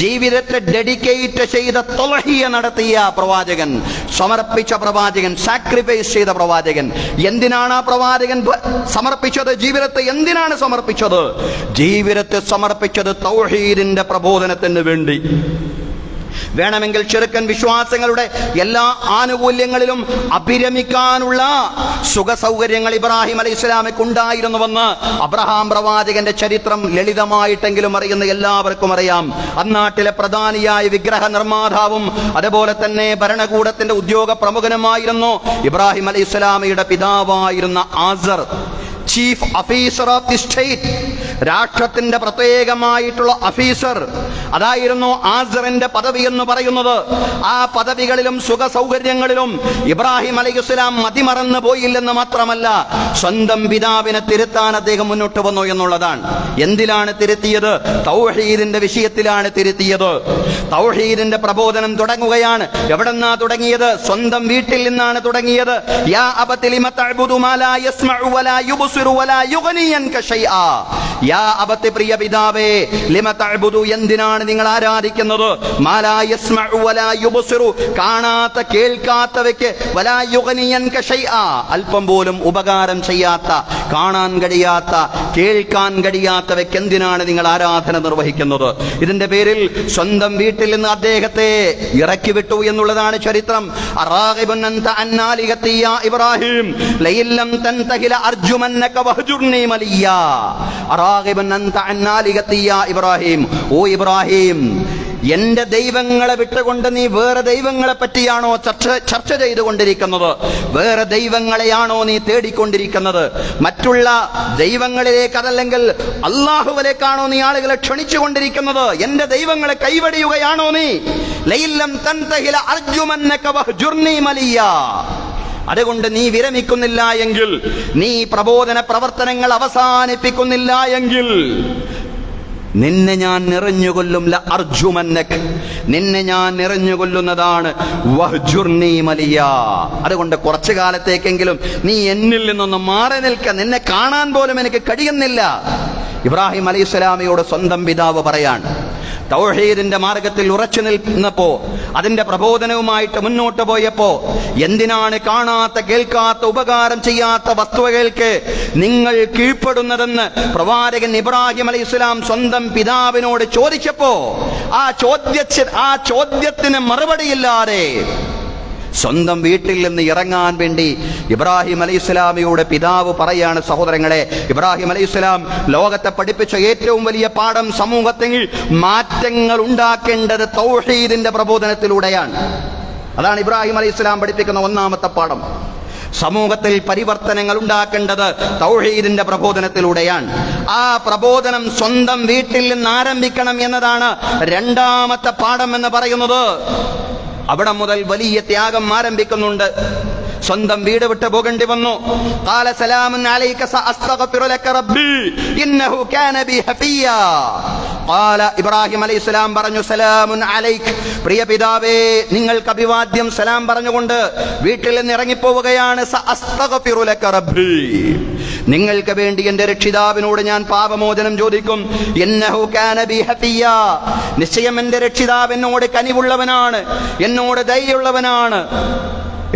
ജീവിതത്തെ ഡെഡിക്കേറ്റ് ചെയ്ത, തൊലഹിയ നടത്തിയ പ്രവാചകൻ, സമർപ്പിച്ച പ്രവാചകൻ, സാക്രിഫൈസ് ചെയ്ത പ്രവാചകൻ. എന്തിനാണ് ആ പ്രവാചകൻ സമർപ്പിച്ചത്? ജീവിതത്തെ എന്തിനാണ് സമർപ്പിച്ചത്? ജീവിതത്തെ സമർപ്പിച്ചത് തൗഹീദിന്റെ പ്രബോധനത്തിന് വേണ്ടി. വേണമെങ്കിൽ ചെറുക്കൻ വിശ്വാസങ്ങളുടെ എല്ലാ ആനുകൂല്യങ്ങളിലും അഭിരമിക്കാനുള്ള സുഖ സൗകര്യങ്ങൾ ഇബ്രാഹിം അലൈഹിസ്സലാമിക്ക് ഉണ്ടായിരുന്നുവെന്ന് അബ്രഹാം പ്രവാചകന്റെ ചരിത്രം ലളിതമായിട്ടെങ്കിലും അറിയുന്ന എല്ലാവർക്കും അറിയാം. അന്നാട്ടിലെ പ്രധാനിയായ വിഗ്രഹ നിർമ്മാതാവും അതുപോലെ തന്നെ ഭരണകൂടത്തിന്റെ ഉദ്യോഗ പ്രമുഖനുമായിരുന്നു ഇബ്രാഹിം അലൈഹിസ്സലാമിയുടെ പിതാവായിരുന്ന ആസർ, chief officer of the state. രാഷ്ട്രത്തിന്റെ പ്രത്യേകമായിട്ടുള്ള ഓഫീസർ, അതായിരുന്നു ആസറിന്റെ പദവി എന്ന് പറയുന്നത്. ആ പദവികളിലും സുഖ സൗകര്യങ്ങളിലും ഇബ്രാഹിം അലൈഹിസ്സലാം മതിമറന്നു പോയില്ലെന്ന് മാത്രമല്ല, സ്വന്തം പിതാവിനെ തിരുത്താൻ അദ്ദേഹം മുന്നോട്ട് വന്നു എന്നുള്ളതാണ്. എന്തിലാണ് തിരുത്തിയത്? തൗഹീദിന്റെ വിഷയത്തിലാണ് തിരുത്തിയത്. തൗഹീദിന്റെ പ്രബോധനം തുടങ്ങുകയാണ്. എവിടെന്നാ തുടങ്ങിയത്? സ്വന്തം വീട്ടിൽ നിന്നാണ് തുടങ്ങിയത്. യാ അബതി ലിമ തഅബുദു മാ ലാ യസ്മഉ വലാ യുബ്സിറു വലാ യുഗ്നി അൻക ശൈആ. യാ അബതി, പ്രിയ പിതാവേ, ലിമ തഅബുദു, എന്തിനാണ് നിങ്ങൾ ആരാധിക്കുന്നത്? മാ ലാ യസ്മഉ വലാ യുബ്സിറു, കാണാത്ത കേൾക്കാത്തവയ്ക്ക്, വലാ യുഗ്നി അൻക ശൈആ, അല്പം പോലും ഉപകാരം ചെയ്യാത്ത, കാണാൻ കഴിയാത്ത, കേൾക്കാൻ കഴിയാത്തവയ്ക്ക് എന്തിനാണ് നിങ്ങൾ ആരാധന നിർവഹിക്കുന്നത്? ഇതിന്റെ പേരിൽ സ്വന്തം വീട്ടിൽ നിന്ന് അദ്ദേഹത്തെ ഇറക്കി വിട്ടു എന്നുള്ളതാണ് ചരിത്രം. അറാഗിബുൻ അൻത അന്നാലികത്തി യാ ഇബ്രാഹിം ലയില്ലം തൻതഹി ലഅർജുമന്നക വഹ്ജുർനി മലിയാ. അറാഗിബുൻ അൻത അന്നാലികത്തി യാ ഇബ്രാഹിം, ഓ ഇബ്രാഹിം, എന്റെ ദൈവങ്ങളെ വിട്ടുകൊണ്ട് നീ വേറെ ദൈവങ്ങളെ പറ്റിയാണോ ചർച്ച ചെയ്തുകൊണ്ടിരിക്കുന്നത്? വേറെ ദൈവങ്ങളെയാണോ നീ തേടിക്കൊണ്ടിരിക്കുന്നത്? മറ്റുള്ള ദൈവങ്ങളിലേക്ക്, അതല്ലെങ്കിൽ അള്ളാഹുവിലേക്കാണോ നീ ആളുകളെ ക്ഷണിച്ചുകൊണ്ടിരിക്കുന്നത്? എന്റെ ദൈവങ്ങളെ കൈവടിയുകയാണോ നീ? ലയില്ലം തൻതഹി ലഅർജുമന്നക വഹ്ജുർനി മലിയാ. അതുകൊണ്ട് നീ വിരമിക്കുന്നില്ല എങ്കിൽ, നീ പ്രബോധന പ്രവർത്തനങ്ങൾ അവസാനിപ്പിക്കുന്നില്ല എങ്കിൽ നിന്നെ ഞാൻ നിറഞ്ഞുകൊല്ലും. ലഅർജുമന്നക, നിന്നെ ഞാൻ നിറഞ്ഞുകൊല്ലുന്നതാണ്. വഹ്ജുർനി മലിയാ, അതുകൊണ്ട് കുറച്ചു കാലത്തേക്കെങ്കിലും നീ എന്നിൽ നിന്നൊന്ന് മാറി നിൽക്ക, നിന്നെ കാണാൻ പോലും എനിക്ക് കഴിയുന്നില്ല. ഇബ്രാഹിം അലൈഹിസ്സലാമയോട് സ്വന്തം പിതാവ് പറയാൻ, തൗഹീദിന്റെ മാർഗത്തിൽ ഉറച്ചു നിൽക്കുന്നപ്പോ, അതിന്റെ പ്രബോധനവുമായിട്ട് മുന്നോട്ട് പോയപ്പോ, എന്തിനാണ് കാണാത്ത കേൾക്കാത്ത ഉപകാരം ചെയ്യാത്ത വസ്തുവകൾക്ക് നിങ്ങൾ കീഴ്പ്പെടുന്നതെന്ന് പ്രവാചകൻ ഇബ്രാഹിം അലൈഹിസ്സലാം സ്വന്തം പിതാവിനോട് ചോദിച്ചപ്പോ, ആ ചോദ്യത്തിന് മറുപടിയില്ലാതെ സ്വന്തം വീട്ടിൽ നിന്ന് ഇറങ്ങാൻ വേണ്ടി ഇബ്രാഹിം അലൈഹിസ്സലാമിയുടെ പിതാവ് പറയാണ്. സഹോദരങ്ങളെ, ഇബ്രാഹിം അലൈഹിസ്സലാം ലോകത്തെ പഠിപ്പിച്ച ഏറ്റവും വലിയ പാഠം, സമൂഹത്തിൽ മാറ്റങ്ങൾ ഉണ്ടാക്കേണ്ടത് തൗഹീദിന്റെ പ്രബോധനത്തിലൂടെയാണ്. അതാണ് ഇബ്രാഹിം അലൈഹിസ്സലാം പഠിപ്പിക്കുന്ന ഒന്നാമത്തെ പാഠം. സമൂഹത്തിൽ പരിവർത്തനങ്ങൾ ഉണ്ടാക്കേണ്ടത് തൗഹീദിന്റെ പ്രബോധനത്തിലൂടെയാണ്. ആ പ്രബോധനം സ്വന്തം വീട്ടിൽ നിന്ന് ആരംഭിക്കണം എന്നതാണ് രണ്ടാമത്തെ പാഠം എന്ന് പറയുന്നത്. അവിടെ മുതൽ വലിയ ത്യാഗം ആരംഭിക്കുന്നുണ്ട്. സ്വന്തം വീട് വിട്ട് പോകേണ്ടി വന്നു. ഖാല സലാമുൻ അലൈക സഅസ്തഗ്ഫിറു ലക റബ്ബി ഇന്നഹു കാന ബി ഹഫിയാ. ഖാല, ഇബ്രാഹിം അലൈഹിസ്സലാം പറഞ്ഞു, സലാമുൻ അലൈക്, പ്രിയ പിതാവേ, നിങ്ങൾക്ക് അഭിവാദ്യം. സലാം പറഞ്ഞുകൊണ്ട് വീട്ടിൽ നിന്ന് ഇറങ്ങിപ്പോവുകയാണ്. സഅസ്തഗ്ഫിറു ലക റബ്ബി, നിങ്ങൾക്ക് വേണ്ടി എന്റെ രക്ഷിതാവിനോട് ഞാൻ പാപമോചനം ചോദിക്കും. ഇന്നഹു കാന ബി ഹഫിയാ, നിശ്ചയം എന്റെ രക്ഷിതാവ് എന്നോട് കനിവുള്ളവനാണ്, എന്നോട് ദയയുള്ളവനാണ്.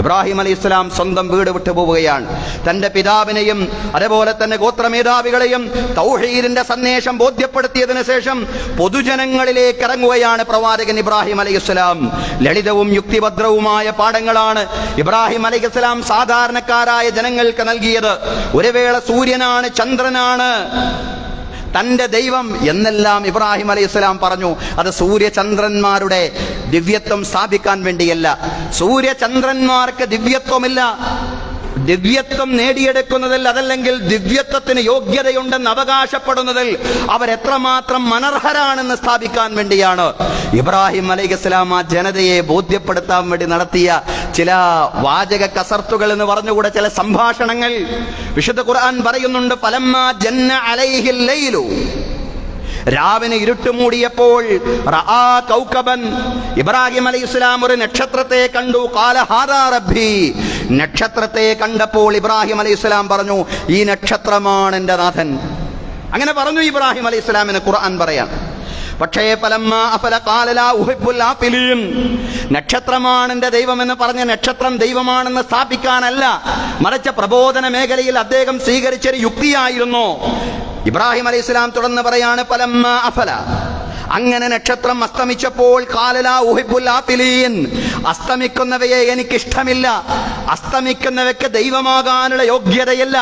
ഇബ്രാഹിം അലൈഹിസ്സലാം സ്വന്തം വീട് വിട്ടു പോവുകയാണ്. തന്റെ പിതാവിനെയും അതുപോലെ തന്നെ ഗോത്രമേധാവികളെയും തൗഹീദിന്റെ സന്ദേശം ബോധ്യപ്പെടുത്തിയതിനു ശേഷം പൊതുജനങ്ങളിലേക്ക് ഇറങ്ങുകയാണ് പ്രവാചകൻ ഇബ്രാഹിം അലൈഹിസ്സലാം. ലളിതവും യുക്തിഭദ്രവുമായ പാഠങ്ങളാണ് ഇബ്രാഹിം അലൈഹിസ്സലാം സാധാരണക്കാരായ ജനങ്ങൾക്ക് നൽകിയത്. ഒരു വേള സൂര്യനാണ്, ചന്ദ്രനാണ് തന്റെ ദൈവം എന്നെല്ലാം ഇബ്രാഹിം അലൈഹിസ്സലാം പറഞ്ഞു. അത് സൂര്യചന്ദ്രന്മാരുടെ ദിവ്യത്വം സ്ഥാപിക്കാൻ വേണ്ടിയല്ല. സൂര്യചന്ദ്രന്മാർക്ക് ദിവ്യത്വമില്ല. ദിവ്യത്വം നേടിയെടുക്കുന്നതിൽ, അതല്ലെങ്കിൽ ദിവ്യത്വത്തിന് യോഗ്യതയുണ്ടെന്ന് അവകാശപ്പെടുന്നതിൽ അവരെത്രമാത്രം അനർഹരാണെന്ന് സ്ഥാപിക്കാൻ വേണ്ടിയാണ് ഇബ്രാഹിം അലൈഹിസ്സലാം ആ ജനതയെ ബോധ്യപ്പെടുത്താൻ വേണ്ടി നടത്തിയ ചില വാചക കസർത്തുകൾ എന്ന് പറഞ്ഞുകൂടെ ചില സംഭാഷണങ്ങൾ. വിശുദ്ധ ഖുർആൻ പറയുന്നുണ്ട്, ഫലമ്മാ ജന്ന അലൈഹിൽ ലൈലു, രാവിനെ ഇരുട്ടുമൂടിയപ്പോൾ റആ കൗകബൻ, ഇബ്രാഹിം അലൈഹിസ്സലാം ഒരു നക്ഷത്രത്തെ കണ്ടു. ഖാല ഹാദാ റബ്ബി, നക്ഷത്രത്തെ കണ്ടപ്പോൾ ഇബ്രാഹിം അലൈഹിസ്സലാം പറഞ്ഞു, ഈ നക്ഷത്രമാണ് എൻ്റെ നാഥൻ. അങ്ങനെ പറഞ്ഞു ഇബ്രാഹിം അലൈഹിസ്സലാമിന് ഖുർആൻ പറയാൻ. പക്ഷേ ഫലമ്മാ അഫല ഖാല ലാ ഉഹിബ്ബുൽ ആഫിലീൻ, നക്ഷത്രമാണ് എൻ്റെ ദൈവമെന്ന് പറഞ്ഞ നക്ഷത്രം ദൈവമാണെന്ന് സ്ഥാപിക്കാനല്ല, മറിച്ച് പ്രബോധന മേഖലയിൽ അദ്ദേഹം സ്വീകരിച്ചൊരു യുക്തിയായിരുന്നു. ഇബ്രാഹിം അലൈഹിസ്സലാം തുടർന്ന് പറയാണ്, ഫലമ്മാ അഫല, അങ്ങനെ നക്ഷത്രം അസ്തമിച്ചപ്പോൾ ഖാല ലാ ഉഹിബ്ബുൽ ആഫിലീൻ, അസ്തമിക്കുന്നവയെ എനിക്കിഷ്ടമില്ല, അസ്തമിക്കുന്നവയ്ക്ക് ദൈവമാകാനുള്ള യോഗ്യതയില്ല.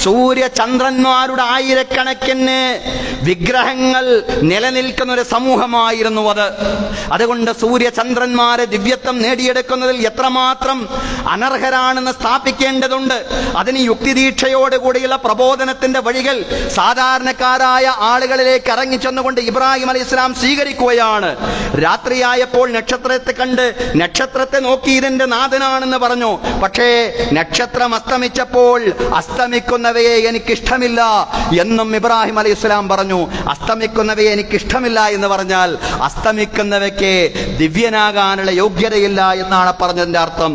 സൂര്യചന്ദ്രന്മാരുടെ ആയിരക്കണക്കിന് വിഗ്രഹങ്ങൾ നിലനിൽക്കുന്ന ഒരു സമൂഹമായിരുന്നു അത്. അതുകൊണ്ട് സൂര്യചന്ദ്രന്മാരെ ദിവ്യത്വം നേടിയെടുക്കുന്നതിൽ എത്രമാത്രം അനർഹരാണെന്ന് സ്ഥാപിക്കേണ്ടതുണ്ട്. അതിന് യുക്തിദീക്ഷയോടുകൂടിയുള്ള പ്രബോധനത്തിന്റെ വഴികൾ സാധാരണക്കാരായ ആളുകളിലേക്ക് ഇറങ്ങിച്ചെന്നുകൊണ്ട് ഇബ്രാഹിം അലൈഹിസ്സലാം സ്വീകരിക്കുകയാണ്. രാത്രിയായപ്പോൾ നക്ഷത്രത്തെ കണ്ട് നക്ഷത്രത്തെ നോക്കി ഇതെന്റെ നാഥനാണെന്ന് പറഞ്ഞു. പക്ഷേ നക്ഷത്രം അസ്തമിച്ചപ്പോൾ അസ്തമിക്കുന്നവയെ എനിക്കിഷ്ടമില്ല എന്നും ഇബ്രാഹിം അലൈഹിസ്സലാം പറഞ്ഞു. അസ്തമിക്കുന്നവയെ എനിക്കിഷ്ടമില്ല എന്ന് പറഞ്ഞാൽ അസ്തമിക്കുന്നവയ്ക്ക് ദിവ്യനാകാനുള്ള യോഗ്യതയില്ല എന്നാണ് പറഞ്ഞതിന്റെ അർത്ഥം.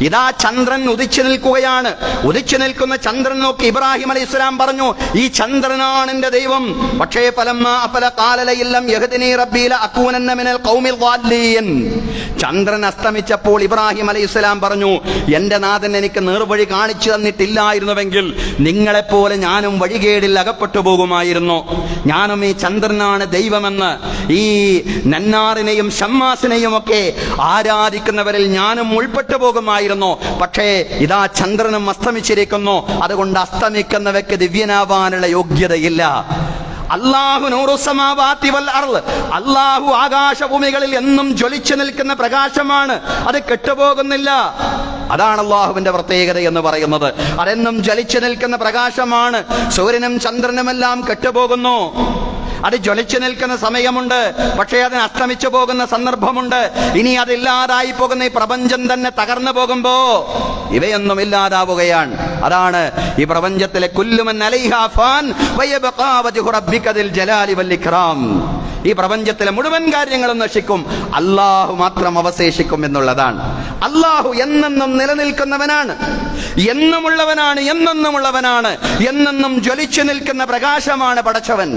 ഇതാ ചന്ദ്രൻ ഉദിച്ചു നിൽക്കുകയാണ്. ഉദിച്ചു നിൽക്കുന്ന ചന്ദ്രൻ നോക്കി ഇബ്രാഹിം അലൈഹിസ്സലാം പറഞ്ഞു, ഈ ചന്ദ്രനാണ് എന്റെ ദൈവം. പക്ഷേ ചന്ദ്രൻ അസ്തമിച്ചപ്പോൾ ഇബ്രാഹിം അലൈഹിസ്സലാം പറഞ്ഞു, എന്റെ നാഥൻ എനിക്ക് നേർവഴി കാണിച്ചു തന്നിട്ടില്ലായിരുന്നുവെങ്കിൽ നിങ്ങളെപ്പോലെ ഞാനും വഴികേടിൽ അകപ്പെട്ടു പോകുമായിരുന്നു. ഞാനും ഈ ചന്ദ്രനാണ് ദൈവമെന്ന് ഈ നന്നാറിനെയും ഷമ്മാസിനെയും ഒക്കെ ആരാധിക്കുന്നവരിൽ ഞാനും ഉൾപ്പെട്ടു പോകുമായിരുന്നു. പക്ഷേ ഇതാ ചന്ദ്രനും അസ്തമിച്ചിരിക്കുന്നു. അതുകൊണ്ട് അസ്തമിക്കുന്നവയ്ക്ക് ദിവ്യനാവാനുള്ള യോഗ്യതയില്ല. അല്ലാഹു നൂറു സമാവാതി വൽ അർള്, അല്ലാഹു ആകാശഭൂമികളിൽ എന്നും ജ്വലിച്ചു നിൽക്കുന്ന പ്രകാശമാണ്. അത് കെട്ടുപോകുന്നില്ല. അതാണ് അല്ലാഹുവിന്റെ പ്രത്യേകത എന്ന് പറയുന്നത്. അതെന്നും ജ്വലിച്ചു നിൽക്കുന്ന പ്രകാശമാണ്. സൂര്യനും ചന്ദ്രനുമെല്ലാം കെട്ടുപോകുന്നു. അത് ജ്വലിച്ചു നിൽക്കുന്ന സമയമുണ്ട്, പക്ഷേ അതിന് അസ്തമിച്ചു പോകുന്ന സന്ദർഭമുണ്ട്. ഇനി അതില്ലാതായി പോകുന്ന ഈ പ്രപഞ്ചം തന്നെ തകർന്നു പോകുമ്പോ ഇവയൊന്നും ഇല്ലാതാവുകയാണ്. അതാണ് ഈ പ്രപഞ്ചത്തിലെ കുല്ലുമൻ അലൈഹാ ഫാൻ വയബ്ഖാ വജ്ഹു റബ്ബിക ദിൽ ജലാലി വൽ ഇക്റാം. ഈ പ്രപഞ്ചത്തിലെ മുഴുവൻ കാര്യങ്ങളും നശിക്കും, അല്ലാഹു മാത്രം അവശേഷിക്കും എന്നുള്ളതാണ്. അല്ലാഹു എന്നെന്നും നിലനിൽക്കുന്നവനാണ്, എന്നുമുള്ളവനാണ്, എന്നെന്നുമുള്ളവനാണ്, എന്നെന്നും ജ്വലിച്ചു നിൽക്കുന്ന പ്രകാശമാണ് പടച്ചവൻ.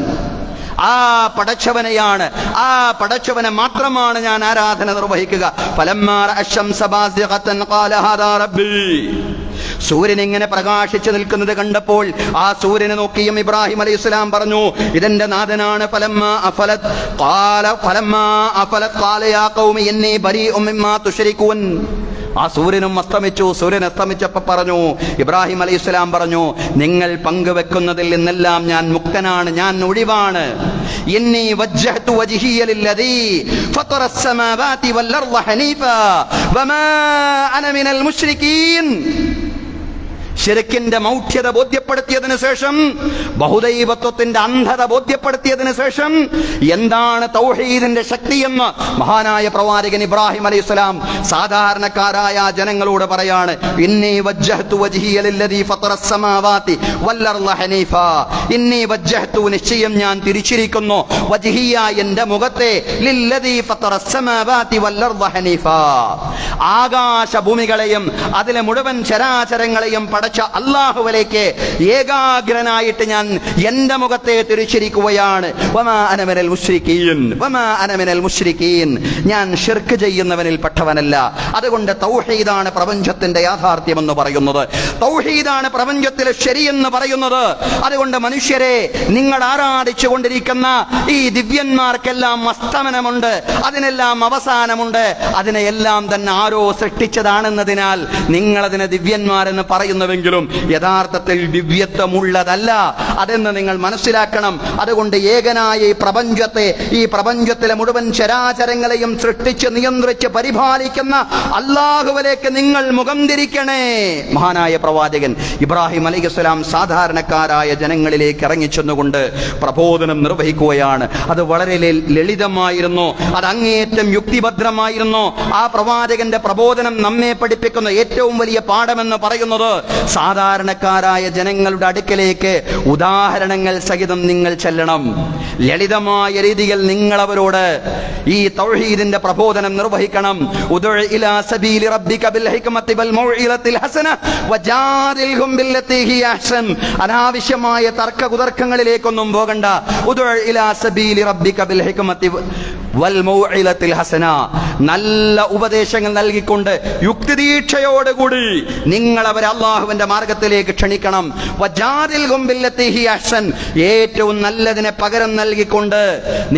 ആ പടച്ചവനെയാണ്, ആ പടച്ചവനെ മാത്രമാണ് ഞാൻ ആരാധന നിർവഹിക്കുക. സൂര്യൻ ഇങ്ങനെ പ്രകാശിച്ചു നിൽക്കുന്നത് കണ്ടപ്പോൾ ആ സൂര്യനെ നോക്കിയും ഇബ്രാഹിം അലൈഹിസ്സലാം പറഞ്ഞു, ഇതെന്റെ നാഥനാണ്. ആ സൂര്യനും അസ്തമിച്ചു. സൂര്യൻ അസ്തമിച്ചപ്പോൾ പറഞ്ഞു, ഇബ്രാഹിം അലൈഹിസ്സലാം പറഞ്ഞു, നിങ്ങൾ പങ്കുവെക്കുന്നതിൽ നിന്നെല്ലാം ഞാൻ മുക്തനാണ്, ഞാൻ ഒഴിവാണ്. ഇന്നി വജ്ജഹ്തു വജ്ഹിയ ലില്ലദീ ഫതറസ് സമാവാതി വൽ അർള ഹനീഫാ വമാ അന മിനൽ മുശ്രികീൻ. ശിർക്കിന്റെ മൗഢ്യത ബോധ്യപ്പെടുത്തിയതിനു ശേഷം, ബഹുദൈവത്വത്തിന്റെ അന്ധത ബോധ്യപ്പെടുത്തിയതിനു ശേഷം എന്താണ് തൗഹീദിന്റെ ശക്തിയെന്ന് മഹാനായ പ്രവാചകൻ ഇബ്രാഹിം അലൈഹിസ്സലാം സാധാരണക്കാരായ ജനങ്ങളോട് പറയാണ്. ഇന്നി വജ്ജഹ്തു വജ്ഹിയ ലില്ലദീ ഫതറസ് സമാവാതി വൽ അർള ഹനീഫാ. ഇന്നി വജ്ജഹ്തു, നിശ്ചയം ഞാൻ തിരിച്ചിരിക്കുന്നു, വജ്ഹിയ എന്റെ മുഖത്തെ, ലില്ലദീ ഫതറസ് സമാവാതി വൽ അർള ഹനീഫാ. ആകാശഭൂമികളെയും അതിലെ മുഴുവൻ ചരാചരങ്ങളെയും അല്ലാഹുവിലേക്ക് ഏകാഗ്രനായിട്ട് ഞാൻ എന്റെ മുഖത്തെ തിരിച്ചിരിക്കുകയാണ്. വമാ അന മിനൽ മുശ്രികീൻ, വമാ അന മിനൽ മുശ്രികീൻ. ഞാൻ ശിർക്ക് ചെയ്യുന്നവനിൽ പെട്ടവനല്ല. അതുകൊണ്ട് തൗഹീദാണ് പ്രപഞ്ചത്തിന്റെ യാഥാർത്ഥ്യം എന്ന് പറയുന്നത്, തൗഹീദാണ് പ്രപഞ്ചത്തിലെ ശരിയെന്ന് പറയുന്നത്. അതുകൊണ്ട് മനുഷ്യരെ, നിങ്ങൾ ആരാധിച്ചു കൊണ്ടിരിക്കുന്ന ഈ ദിവ്യന്മാർക്കെല്ലാം അസ്തമനമുണ്ട്, അതിനെല്ലാം അവസാനമുണ്ട്. അതിനെയെല്ലാം തന്നെ ആരോ സൃഷ്ടിച്ചതാണെന്നതിനാൽ നിങ്ങളതിനെ ദിവ്യന്മാരെന്ന് പറയുന്നവെങ്കിലും യഥാർത്ഥത്തിൽ ദിവ്യത്വമുള്ളതല്ല. അതെന്ന് നിങ്ങൾ മനസ്സിലാക്കണം. അതുകൊണ്ട് ഏകനായ ഈ പ്രപഞ്ചത്തെ, ഈ പ്രപഞ്ചത്തിലെ മുഴുവൻ ചരാചരങ്ങളെയും സൃഷ്ടിച്ച് നിയന്ത്രിച്ച് പരിപാലിക്കുന്ന അല്ലാഹുവിലേക്ക് നിങ്ങൾ മുഖം തിരിക്കണേ. മഹാനായ പ്രവാചകൻ ഇബ്രാഹിം അലൈഹിസ്സലാം സാധാരണക്കാരായ ജനങ്ങളിലേക്ക് ഇറങ്ങിച്ചെന്നുകൊണ്ട് പ്രബോധനം നിർവഹിക്കുകയാണ്. അത് വളരെ ലളിതമായിരുന്നു, അത് അങ്ങേയറ്റം യുക്തിഭദ്രമായിരുന്നു. ആ പ്രവാചകന്റെ പ്രബോധനം നമ്മെ പഠിപ്പിക്കുന്ന ഏറ്റവും വലിയ പാഠമെന്ന് പറയുന്നത്, സാധാരണക്കാരായ ജനങ്ങളുടെ അടുക്കലേക്ക് ഉദാഹരണങ്ങൾ സഹിതം നിങ്ങൾ ചെല്ലണം. ലളിതമായ രീതിയിൽ നിങ്ങൾ അവരോട് ഈ തൗഹീദിന്റെ പ്രബോധനം നിർവഹിക്കണം. ഉദഉ ഇലാ സബീലി റബ്ബിക ബിൽ ഹിക്മതി വൽ മൗഇലത്തിൽ ഹസന വജാദിൽഹും ബില്ലതി ഹിയ അഹ്സൻ. അനാവശ്യമായ തർക്ക കുതർക്കങ്ങളിലേക്കൊന്നും പോകണ്ട. ഉദഉ ഇലാ സബീലി റബ്ബിക ബിൽ ഹിക്മതി വൽ മൗഇലത്തിൽ ഹസന, നല്ല ഉപദേശങ്ങൾ നൽകിക്കൊണ്ട് യുക്തിദീക്ഷയോടുകൂടി നിങ്ങൾ അവരെ അള്ളാഹുവിന്റെ മാർഗത്തിലേക്ക് ക്ഷണിക്കണം. വജാദിൽഹും ബില്ലത്തി ഹിയ അഹ്സൻ, ഏറ്റവും നല്ലതിനെ പകരം നൽകിക്കൊണ്ട്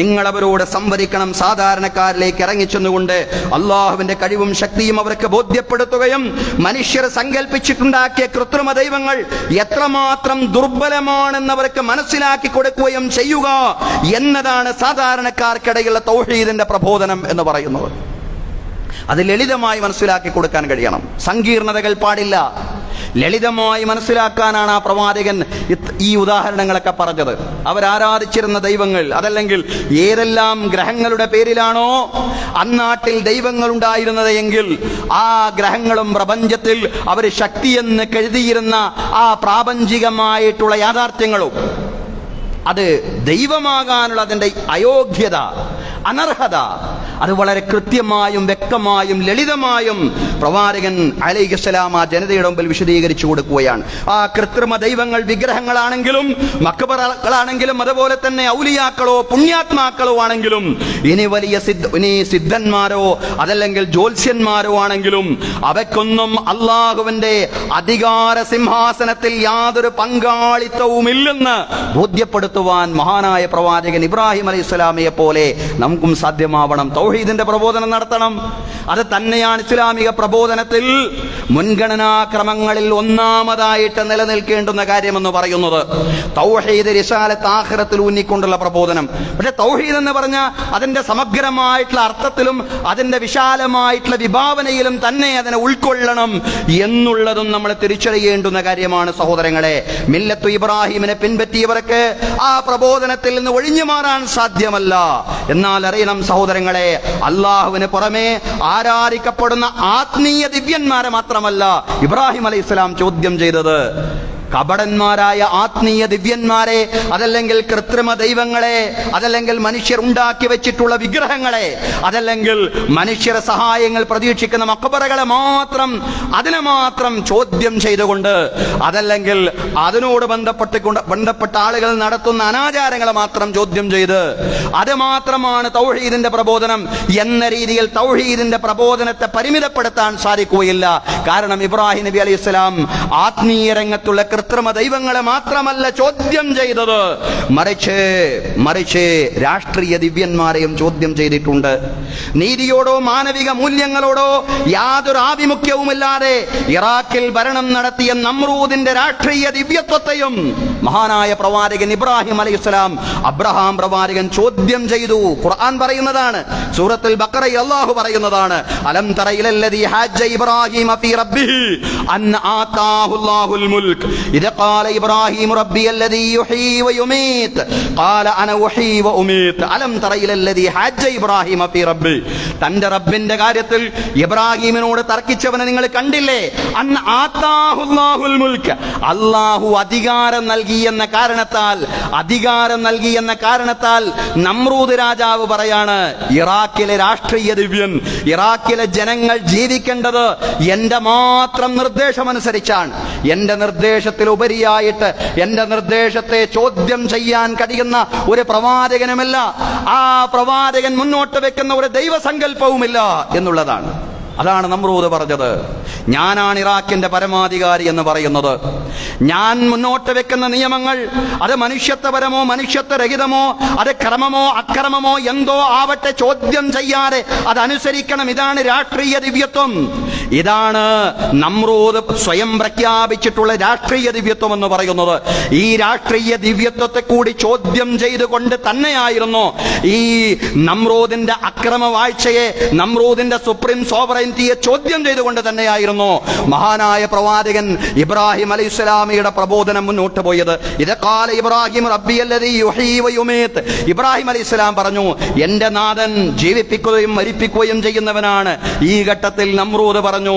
നിങ്ങൾ അവരോട് സംവദിക്കണം. സാധാരണക്കാരിലേക്ക് ഇറങ്ങിച്ചെന്നുകൊണ്ട് അള്ളാഹുവിന്റെ കഴിവും ശക്തിയും അവർക്ക് ബോധ്യപ്പെടുത്തുകയും മനുഷ്യർ സങ്കല്പിച്ചിട്ടുണ്ടാക്കിയ കൃത്രിമ ദൈവങ്ങൾ എത്രമാത്രം ദുർബലമാണെന്നവർക്ക് മനസ്സിലാക്കി കൊടുക്കുകയും ചെയ്യുക എന്നതാണ് സാധാരണക്കാർക്കിടയിലുള്ള തൗഹീദിന്റെ പ്രബോധനം എന്ന് പറയുന്നത്. അത് ലളിതമായി മനസ്സിലാക്കി കൊടുക്കാൻ കഴിയണം. സങ്കീർണതകൾ പാടില്ല. ലളിതമായി മനസ്സിലാക്കാനാണ് ആ പ്രവാചകൻ ഈ ഉദാഹരണങ്ങളൊക്കെ പറഞ്ഞത്. അവരാരാധിച്ചിരുന്ന ദൈവങ്ങൾ, അതല്ലെങ്കിൽ ഏതെല്ലാം ഗ്രഹങ്ങളുടെ പേരിലാണോ അന്നാട്ടിൽ ദൈവങ്ങൾ ഉണ്ടായിരുന്നത് എങ്കിൽ ആ ഗ്രഹങ്ങളും പ്രപഞ്ചത്തിൽ അവർ ശക്തിയെന്ന് കരുതിയിരുന്ന ആ പ്രാപഞ്ചികമായിട്ടുള്ള യാഥാർത്ഥ്യങ്ങളും അത് ദൈവമാകാനുള്ള അതിൻ്റെ അയോഗ്യത, അനർഹത, അത് വളരെ കൃത്യമായും വ്യക്തമായും ലളിതമായും പ്രവാചകൻ അലൈഹിസ്സലാം ആ ജനതയുടെ മുമ്പിൽ വിശദീകരിച്ചു കൊടുക്കുകയാണ്. ആ കൃത്രിമ ദൈവങ്ങൾ വിഗ്രഹങ്ങളാണെങ്കിലും മക്ബറകളാണെങ്കിലും അതുപോലെ തന്നെ ഔലിയാക്കളോ പുണ്യാത്മാക്കളോ ആണെങ്കിലും ഇനി സിദ്ധന്മാരോ അതല്ലെങ്കിൽ ജ്യോത്സ്യന്മാരോ ആണെങ്കിലും അവയ്ക്കൊന്നും അള്ളാഹുവിന്റെ അധികാര സിംഹാസനത്തിൽ യാതൊരു പങ്കാളിത്തവുമില്ലെന്ന് ബോധ്യപ്പെടുത്തുവാൻ മഹാനായ പ്രവാചകൻ ഇബ്രാഹിം അലൈഹിസ്സലാമിയെ പോലെ നമുക്കും സാധ്യമാവണം. തൗഹീദിന്റെ പ്രബോധനം നടത്തണം. അത് തന്നെയാണ് ഇസ്ലാമിക പ്രബോധനത്തിൽ മുൻഗണനാക്രമങ്ങളിൽ ഒന്നാമതായിട്ട് നിലനിൽക്കേണ്ടുന്ന കാര്യമെന്ന് പറയുന്നത്. തൗഹീദ് റിസാലത്ത് ആഖിറത്തിൽ ഊന്നിക്കൊണ്ടുള്ള പ്രബോധനം. പക്ഷെ തൗഹീദ് എന്ന് പറഞ്ഞാൽ അതിന്റെ സമഗ്രമായിട്ടുള്ള അർത്ഥത്തിലും അതിന്റെ വിശാലമായിട്ടുള്ള വിഭാവനയിലും തന്നെ അതിനെ ഉൾക്കൊള്ളണം എന്നുള്ളതും നമ്മൾ തിരിച്ചറിയേണ്ടുന്ന കാര്യമാണ് സഹോദരങ്ങളെ. മില്ലത്തു ഇബ്രാഹിമിനെ പിൻപറ്റിയവർക്ക് ആ പ്രബോധനത്തിൽ നിന്ന് ഒഴിഞ്ഞു മാറാൻ സാധ്യമല്ല. എന്നാൽ അറിയണം സഹോദരങ്ങളെ, അള്ളാഹുവിന് പുറമെ ആരാധിക്കപ്പെടുന്ന ആത്മീയ ദിവ്യന്മാരെ മാത്രമല്ല ഇബ്രാഹിം അലൈഹിസ്സലാം ചോദ്യം ചെയ്തത്. കപടന്മാരായ ആത്മീയ ദിവ്യന്മാരെ, അതല്ലെങ്കിൽ കൃത്രിമ ദൈവങ്ങളെ, അതല്ലെങ്കിൽ മനുഷ്യർ ഉണ്ടാക്കി വെച്ചിട്ടുള്ള വിഗ്രഹങ്ങളെ, അതല്ലെങ്കിൽ മനുഷ്യരെ സഹായങ്ങൾ പ്രതീക്ഷിക്കുന്ന മക്ബറകളെ മാത്രം അതിനെ മാത്രം ചോദ്യം ചെയ്തുകൊണ്ട്, അതല്ലെങ്കിൽ അതിനോട് ബന്ധപ്പെട്ട ആളുകൾ നടത്തുന്ന അനാചാരങ്ങളെ മാത്രം ചോദ്യം ചെയ്ത് അത് മാത്രമാണ് തൗഹീദിന്റെ പ്രബോധനം എന്ന രീതിയിൽ തൗഹീദിന്റെ പ്രബോധനത്തെ പരിമിതപ്പെടുത്താൻ സാധിക്കുകയില്ല. കാരണം ഇബ്രാഹിം നബി അലൈഹിസ്സലാം ആത്മീയ രംഗത്തുള്ള കൃത്രിമ ദൈവങ്ങളെ മാത്രമല്ല ചോദ്യം ചെയ്തത്, മറിച്ച് രാഷ്ട്രീയ ദിവ്യന്മാരെയും ചോദ്യം ചെയ്തിട്ടുണ്ട്. നീതിയോടോ മാനവിക മൂല്യങ്ങളോടോ യാതൊരു ആഭിമുഖ്യവുമില്ലാതെ ഇറാഖിൽ ഭരണം നടത്തിയ നമ്രൂദിന്റെ രാഷ്ട്രീയ ദിവ്യത്വത്തെയും മഹാനായ പ്രവാചകൻ ഇബ്രാഹിം അലൈഹിസ്സലാം അബ്രഹാം പ്രവാചകൻ ചോദ്യം ചെയ്തു. ഖുർആൻ പറയുന്നതാണ്, സൂറത്തുൽ ബഖറയിൽ അല്ലാഹു പറയുന്നതാണ്, അലം തറ ഇലല്ലദീ ഹജ്ജ ഇബ്രാഹിം ഫീ റബ്ബിഹി അൻ ആതാഹുല്ലാഹുൽ മുൽക് ഇദ ഖാല ഇബ്രാഹിം റബ്ബിയല്ലദീ യുഹീ വയുമീത് ഖാല അന ഉഹീ വഉമീത് അലം തറ ഇലല്ലദീ ഹജ്ജ ഇബ്രാഹിം ഫീ റബ്ബി. തന്റെ റബ്ബിന്റെ കാര്യത്തിൽ ഇബ്രാഹിമിനോട് തർക്കിച്ചവനെ നിങ്ങൾ കണ്ടില്ലേ? അൻ ആതാഹുല്ലാഹുൽ മുൽക്, അല്ലാഹു അധികാരം നൽകിയെന്ന കാരണത്താൽ നമ്രൂദ് രാജാവ് പറയാണ്, ഇറാഖിലെ രാഷ്ട്രീയ ദിവ്യൻ, ഇറാഖിലെ ജനങ്ങൾ ജീവിക്കേണ്ടത് എന്റെ മാത്രം നിർദ്ദേശമനുസരിച്ചാണ്. എന്റെ നിർദ്ദേശത്തിൽ ഉപരിയായിട്ട് എന്റെ നിർദ്ദേശത്തെ ചോദ്യം ചെയ്യാൻ കഴിയുന്ന ഒരു പ്രവാചകനുമില്ല, ആ പ്രവാചകൻ മുന്നോട്ട് വെക്കുന്ന ഒരു ദൈവസങ്കല്പവുമില്ല എന്നുള്ളതാണ്. അതാണ് നമ്രൂദ് പറഞ്ഞത്. ഞാനാണ് ഇറാഖിന്റെ പരമാധികാരി എന്ന് പറയുന്നത്. ഞാൻ മുന്നോട്ട് വെക്കുന്ന നിയമങ്ങൾ അത് മനുഷ്യത്വപരമോ മനുഷ്യത്വരഹിതമോ അത് ക്രമമോ അക്രമമോ എന്തോ ആവട്ടെ ചോദ്യം ചെയ്യാതെ അതനുസരിക്കണം. ഇതാണ് രാഷ്ട്രീയ ദിവ്യത്വം. ഇതാണ് നമ്രൂദ് സ്വയം പ്രഖ്യാപിച്ചിട്ടുള്ള രാഷ്ട്രീയ ദിവ്യത്വം എന്ന് പറയുന്നത്. ഈ രാഷ്ട്രീയ ദിവ്യത്വത്തെ കൂടി ചോദ്യം ചെയ്തുകൊണ്ട് തന്നെയായിരുന്നു ഈ നമ്രൂദിന്റെ അക്രമ വാഴ്ചയെ, നമ്രൂദിന്റെ സുപ്രീം സോവറൈൻറ്റിയെ ചോദ്യം ചെയ്തുകൊണ്ട് തന്നെയായിരുന്നു മഹാനായ പ്രവാചകൻ ഇബ്രാഹിം അലൈഹിസ്സലാമിയുടെ പ്രബോധനം മുന്നോട്ട് പോയത്. ഇത് ഖാല ഇബ്രാഹിം റബ്ബിയല്ലദീ യുഹീ വയുമീത്. ഇബ്രാഹിം അലൈഹിസ്സലാം പറഞ്ഞു, എന്റെ നാഥൻ ജീവിപ്പിക്കുകയും മരിപ്പിക്കുകയും ചെയ്യുന്നവനാണ്. ഈ ഘട്ടത്തിൽ നമ്രൂദ് പറഞ്ഞു,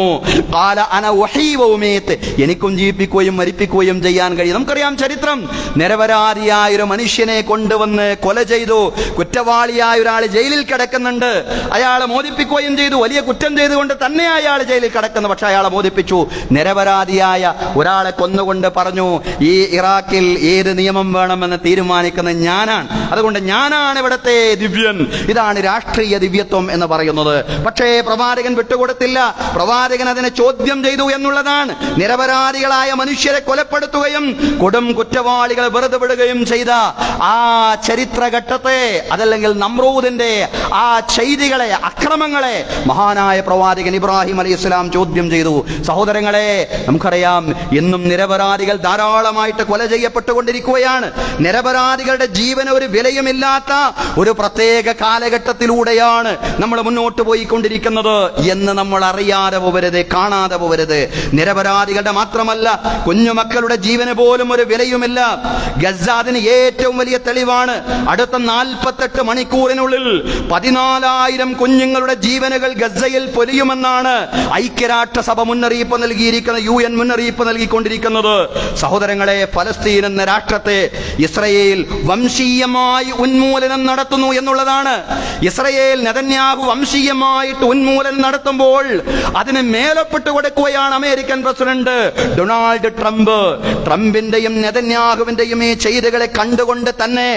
ഖാല അന ഉഹീ വഉമീത്, എനിക്കും ജീവിപ്പിക്കുകയും മരിപ്പിക്കുകയും ചെയ്യാൻ കഴിയും. നമുക്കറിയാം ചരിത്രം. നിരപരാധിയായ ഒരു മനുഷ്യനെ കൊണ്ടുവന്ന് കൊല ചെയ്തു, കുറ്റവാളിയായ ഒരാൾ ജയിലിൽ കിടക്കുന്നുണ്ട്, അയാളെ മോചിപ്പിക്കുകയും ചെയ്തു, വലിയ കുറ്റം ചെയ്ത് ചെയ്തുകൊണ്ട് തന്നെ അയാൾ ജയിലിൽ കിടക്കുന്നു. പക്ഷെ അയാളെ മോചിപ്പിച്ചു. നിരപരാധിയായ ഒരാളെ കൊന്നുകൊണ്ട് പറഞ്ഞു, ഈ ഇറാഖിൽ ഏത് നിയമം വേണമെന്ന് തീരുമാനിക്കുന്നത് ഞാനാണ്, അതുകൊണ്ട് ഞാനാണ് ഇവിടത്തെ ദിവ്യൻ. ഇതാണ് രാഷ്ട്രീയ ദിവ്യത്വം എന്ന് പറയുന്നത്. പക്ഷേ പ്രവാചകൻ വിട്ടുകൊടുത്തില്ല. പ്രവാചകൻ അതിനെ ചോദ്യം ചെയ്തു എന്നുള്ളതാണ്. നിരപരാധികളായ മനുഷ്യരെ കൊലപ്പെടുത്തുകയും കൊടും കുറ്റവാളികളെ വെറുതെ വിടുകയും ചെയ്ത ആ ചരിത്രഘട്ടത്തെ, അതല്ലെങ്കിൽ നമ്രൂദിന്റെ ആ ചെയ്തികളെ, അക്രമങ്ങളെ മഹാനായ പ്രവാചകൻ ഇബ്രാഹിം അലൈഹിസ്സലാം ചോദ്യം ചെയ്തു. സഹോദരങ്ങളെ, നമുക്കറിയാം ഇന്നും നിരപരാധികൾ ധാരാളമായിട്ട് കൊല ചെയ്യപ്പെട്ടുകൊണ്ടിരിക്കുകയാണ്. നിരപരാധികളുടെ ജീവന് ഒരു വിലയുമില്ലാത്ത ഒരു പ്രത്യേക കാലഘട്ടത്തിലൂടെയാണ് നമ്മൾ മുന്നോട്ട് പോയിക്കൊണ്ടിരിക്കുന്നത് എന്ന് നമ്മൾ അറിയാതെ പോവരുത്, കാണാതെ പോവരുത്. നിരപരാധികളുടെ മാത്രമല്ല, കുഞ്ഞുമക്കളുടെ ജീവന് പോലും ഒരു വിലയുമില്ല. ഗസ അതിന് ഏറ്റവും വലിയ തെളിവാണ്. അടുത്ത 48 മണിക്കൂറിനുള്ളിൽ 14,000 കുഞ്ഞുങ്ങളുടെ ജീവനുകൾ ഗസയിൽ പൊലിയുമെന്നാണ് ഐക്യരാഷ്ട്രസഭ മുന്നറിയിപ്പ് നൽകിയിരിക്കുന്നത്, UN മുന്നറിയിപ്പ് നൽകിക്കൊണ്ടിരിക്കുന്നത്. സഹോദരങ്ങളെ, ഫലസ്തീൻ എന്ന രാഷ്ട്രത്തെ ഇസ്രയേൽ വംശീയമായി ഉന്മൂലനം നടത്തുന്നു എന്നുള്ളതാണ്. ഇസ്രയേൽ നെതന്യാഹു വംശീയമായിട്ട് ഉന്മൂലനം നടത്തുമ്പോൾ അതിന് മേലപ്പെട്ടു കൊടുക്കുകയാണ് അമേരിക്കൻ പ്രസിഡന്റ് ഡൊണാൾഡ് ട്രംപ്. ട്രംപിന്റെയും നെതന്യാഹുവിന്റെയും ഈ ചെയ്തികളെ കണ്ടുകൊണ്ട് തന്നെ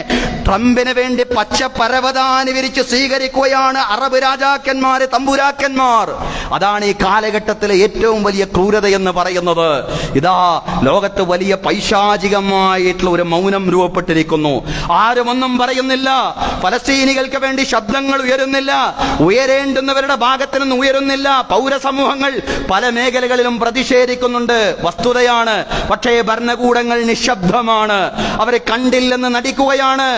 ട്രംപിന് വേണ്ടി പച്ച പരവതാനി വിരിച്ച് സ്വീകരിക്കുകയാണ് അറബ് രാജാക്കന്മാര്, തമ്പുരാക്കന്മാർ. അതാണ് ഈ കാലഘട്ടത്തിലെ ഏറ്റവും വലിയ ക്രൂരത എന്ന് പറയുന്നത്. ഇതാ ലോകത്ത് വലിയ പൈശാചികമായിട്ടുള്ള ഒരു മൗനം രൂപപ്പെട്ടിരിക്കുന്നു. ആരും ഒന്നും പറയുന്നില്ല. ഫലസ്തീനികൾക്ക് വേണ്ടി ശബ്ദങ്ങൾ ഉയരുന്നില്ല. ഉയരേണ്ടുന്നവരുടെ ഭാഗത്ത് നിന്ന് ഉയരുന്നില്ല. പൗരസമൂഹങ്ങൾ പല മേഖലകളിലും പ്രതിഷേധിക്കുന്നുണ്ട്, വസ്തുതയാണ്. പക്ഷേ ഭരണകൂടങ്ങൾ നിശബ്ദമാണ്. അവരെ കണ്ടില്ലെന്ന് നടിക്കുകയാണ്.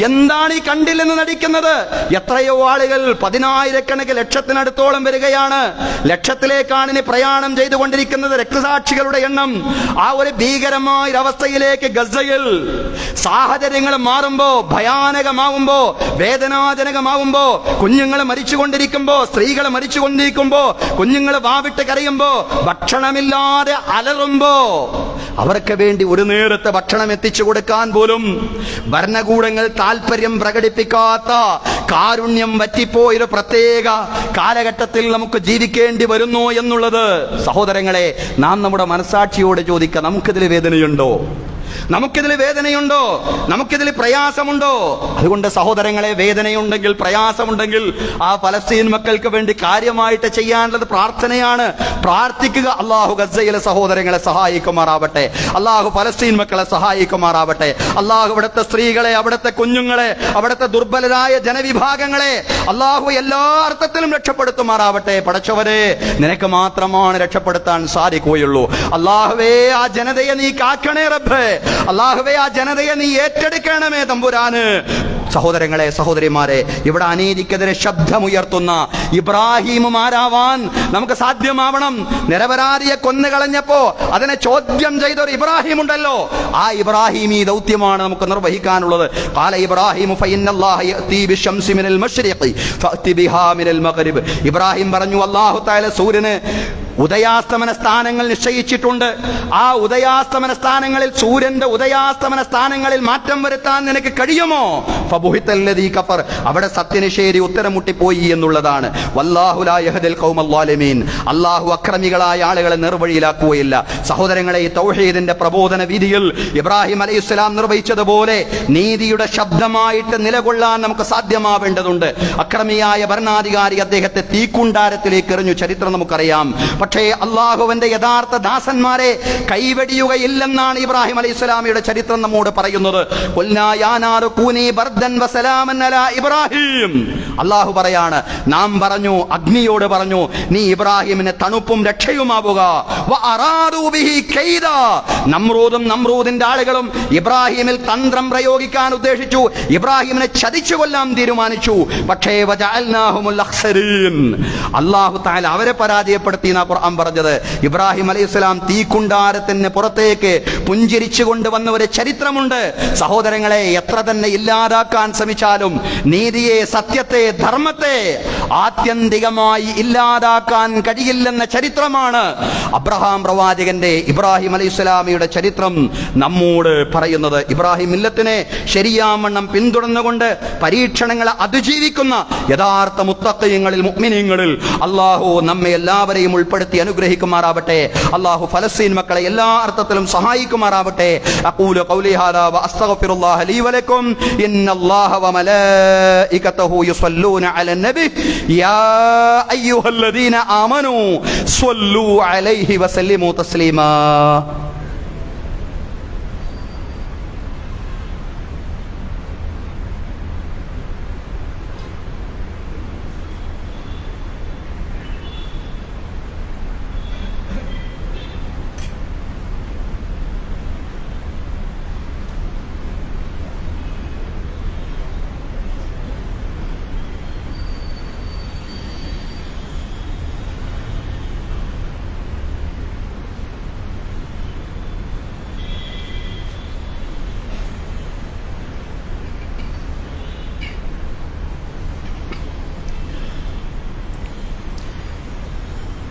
എന്താണ് ഈ കണ്ടില്ലെന്ന് നടിക്കുന്നത്? എത്രയോ ആളുകൾ, 10,000-കണക്കിന്, ലക്ഷത്തിനടുത്തോളം വരികയാണ്. ലക്ഷത്തിലേക്കാണ് ഇനി പ്രയാണം ചെയ്തുകൊണ്ടിരിക്കുന്നത് രക്തസാക്ഷികളുടെ എണ്ണം. ആ ഒരു ഭീകരമായ അവസ്ഥയിലേക്ക് ഗസയിൽ സാഹചര്യങ്ങൾ മാറുമ്പോ, ഭയാനകമാവുമ്പോ, വേദനാജനകമാവുമ്പോ, കുഞ്ഞുങ്ങൾ മരിച്ചുകൊണ്ടിരിക്കുമ്പോ, സ്ത്രീകൾ മരിച്ചുകൊണ്ടിരിക്കുമ്പോ, കുഞ്ഞുങ്ങൾ വാവിട്ട് കരയുമ്പോ, ഭക്ഷണമില്ലാതെ അലറുമ്പോ, അവർക്ക് വേണ്ടി ഒരു നേരത്തെ ഭക്ഷണം എത്തിച്ചു കൊടുക്കാൻ പോലും ഭരണകൂടങ്ങൾ താല്പര്യം പ്രകടിപ്പിക്കാത്ത, കാരുണ്യം വറ്റിപ്പോയൊരു പ്രത്യേക കാലഘട്ടത്തിൽ നമുക്ക് ജീവിക്കേണ്ടി വരുന്നു എന്നുള്ളത്, സഹോദരങ്ങളെ, നാം നമ്മുടെ മനസാക്ഷിയോട് ചോദിക്കാം, നമുക്കിതിൽ വേദനയുണ്ടോ? നമുക്കിതിൽ വേദനയുണ്ടോ? നമുക്കിതിൽ പ്രയാസമുണ്ടോ? അതുകൊണ്ട് സഹോദരങ്ങളെ, വേദനയുണ്ടെങ്കിൽ, പ്രയാസമുണ്ടെങ്കിൽ ആ ഫലസ്തീൻ മക്കൾക്ക് വേണ്ടി കാര്യമായിട്ട് ചെയ്യാനുള്ളത് പ്രാർത്ഥനയാണ്. പ്രാർത്ഥിക്കുക. അള്ളാഹു ഗസയിലെ സഹോദരങ്ങളെ സഹായിക്കുമാറാവട്ടെ. അള്ളാഹു ഫലസ്തീൻ മക്കളെ സഹായിക്കുമാറാവട്ടെ. അള്ളാഹു അവിടുത്തെ സ്ത്രീകളെ, അവിടുത്തെ കുഞ്ഞുങ്ങളെ, അവിടുത്തെ ദുർബലരായ ജനവിഭാഗങ്ങളെ അള്ളാഹു എല്ലാ അർത്ഥത്തിലും രക്ഷപ്പെടുത്തുമാറാവട്ടെ. പടച്ചവരെ, നിനക്ക് മാത്രമാണ് രക്ഷപ്പെടുത്താൻ സാധിക്കുകയുള്ളൂ. അള്ളാഹുവേ, ആ ജനതയെ നീ കാക്കണേ റബ്ബേ. അല്ലാഹുവേ, ആ ജനതയെ നീ ഏറ്റെടുക്കണമേ തമ്പുരാന്. സഹോദരങ്ങളെ, സഹോദരിമാരെ, ഇവിടെ അനീതിക്കെതിരെ ശബ്ദമുയർത്തുന്ന ഇബ്രാഹിമുമാരാവാൻ നമുക്ക് സാധ്യമാവണം. നിരപരാധിയെ കൊന്നുകളഞ്ഞപ്പോ അതിനെ ചോദ്യം ചെയ്തൊരു ഇബ്രാഹിം ഉണ്ടല്ലോ, ആ ഇബ്രാഹിമി ദൗത്യമാണ് നമുക്ക് നിർവഹിക്കാനുള്ളത്. ഖാല ഇബ്രാഹിമു ഫഇന്നല്ലാഹ യഅതി ബിശംസി മിനൽ മശ്രിഖി ഫഅതി ബിഹാ മിനൽ മഗ്രിബ്. ഇബ്രാഹിം പറഞ്ഞു, അല്ലാഹു തആല സൂര്യന് ഉദയാസ്തമന സ്ഥാനങ്ങൾ നിശ്ചയിച്ചിട്ടുണ്ട്. ആ ഉദയാസ്തമന സ്ഥാനങ്ങളിൽ, സൂര്യന്റെ ഉദയാസ്തമന സ്ഥാനങ്ങളിൽ മാറ്റം വരുത്താൻ നിനക്ക് കഴിയുമോ? ഫബുഹിത്തല്ലദീ കഫർ. അവിടെ സത്യനിഷേധി ഉത്തരം മുട്ടിപ്പോയി എന്നുള്ളതാണ്. വല്ലാഹു ലാ യഹ്ദിൽ ഖൗമൽ ളാലിമീൻ. അല്ലാഹു അക്രമികളായ ആളുകളെ നിർവഴിയിലാക്കുകയില്ല. സഹോദരങ്ങളെ, ഈ തൗഹീദിന്റെ പ്രബോധന വീതിയിൽ ഇബ്രാഹിം അലൈഹിസ്സലാം നിർവഹിച്ചതുപോലെ നീതിയുടെ ശബ്ദമായിട്ട് നിലകൊള്ളാൻ നമുക്ക് സാധ്യമാവേണ്ടതുണ്ട്. അക്രമിയായ ഭരണാധികാരി അദ്ദേഹത്തെ തീക്കുണ്ടാരത്തിലേക്ക് എറിഞ്ഞു, ചരിത്രം നമുക്കറിയാം. പക്ഷേ അള്ളാഹുവിന്റെ യഥാർത്ഥ ദാസന്മാരെ കൈവെടിയുകയില്ലെന്നാണ് ഇബ്രാഹിം അലൈഹിസ്സലാമിയുടെ ചരിത്രം നമ്മോട് പറയുന്നത്. ഇബ്രാഹിം, അള്ളാഹു പറയാണ്, നാം പറഞ്ഞു, അഗ്നിയോട് പറഞ്ഞു, നീ ഇബ്രാഹിമിന് തണുപ്പും രക്ഷയുമാവുക. നമ്രൂദും നമ്രൂദിന്റെ ആളുകളും ഇബ്രാഹിമിൽ തന്ത്രം പ്രയോഗിക്കാൻ ഉദ്ദേശിച്ചു. ഇബ്രാഹിമിനെ ചതിച്ചു കൊല്ലാൻ തീരുമാനിച്ചു. പക്ഷേ അള്ളാഹു തആല അവരെ പരാജയപ്പെടുത്തി ഖുർആൻ പറഞ്ഞത്. ഇബ്രാഹിം അലൈഹിസ്സലാം തീക്കുണ്ടാരത്തിന് പുറത്തേക്ക് പുഞ്ചിരിച്ചു കൊണ്ടുവന്ന ഒരു ചരിത്രമുണ്ട്. സഹോദരങ്ങളെ, എത്ര തന്നെ ഇല്ലാതാക്കാൻ ഇല്ലാതാക്കാൻ ശ്രമിച്ചാലും നീതിയെ, സത്യത്തെ, ധർമ്മത്തെ ആത്യന്തികമായി ഇല്ലാതാക്കാൻ കഴിയില്ലെന്ന ചരിത്രമാണ് അബ്രഹാം പ്രവാചകന്റെ, ഇബ്രാഹിം അലൈഹിസ്സലാമിയുടെ ചരിത്രം നമ്മോട് പറയുന്നത്. ഇബ്രാഹിം മില്ലത്തിനെ ശരിയാവണ്ണം പിന്തുടർന്നുകൊണ്ട് പരീക്ഷണങ്ങളെ അതിജീവിക്കുന്ന യഥാർത്ഥ മുത്തഖീങ്ങളിൽ, മുഅ്മിനീങ്ങളിൽ അല്ലാഹു നമ്മെ എല്ലാവരെയും ഉൾപ്പെടുത്തി അനുഗ്രഹിക്കുമാറാവട്ടെ. അല്ലാഹു ഫലസ്തീൻ മക്കളെ എല്ലാ അർത്ഥത്തിലും സഹായിക്കുമാറാവട്ടെ. അഖൂലു ഖൗലി ഹാദാ വഅസ്തഗ്ഫിറുല്ലാഹ ലീ വലക്കും. ഇന്നല്ലാഹ വമലായികതഹു യുസല്ലൂന അലൻ നബി യാ അയ്യുഹല്ലദീന ആമനൂ സ്വല്ലൂ അലൈഹി വസല്ലിമൂ തസ്ലീമാ.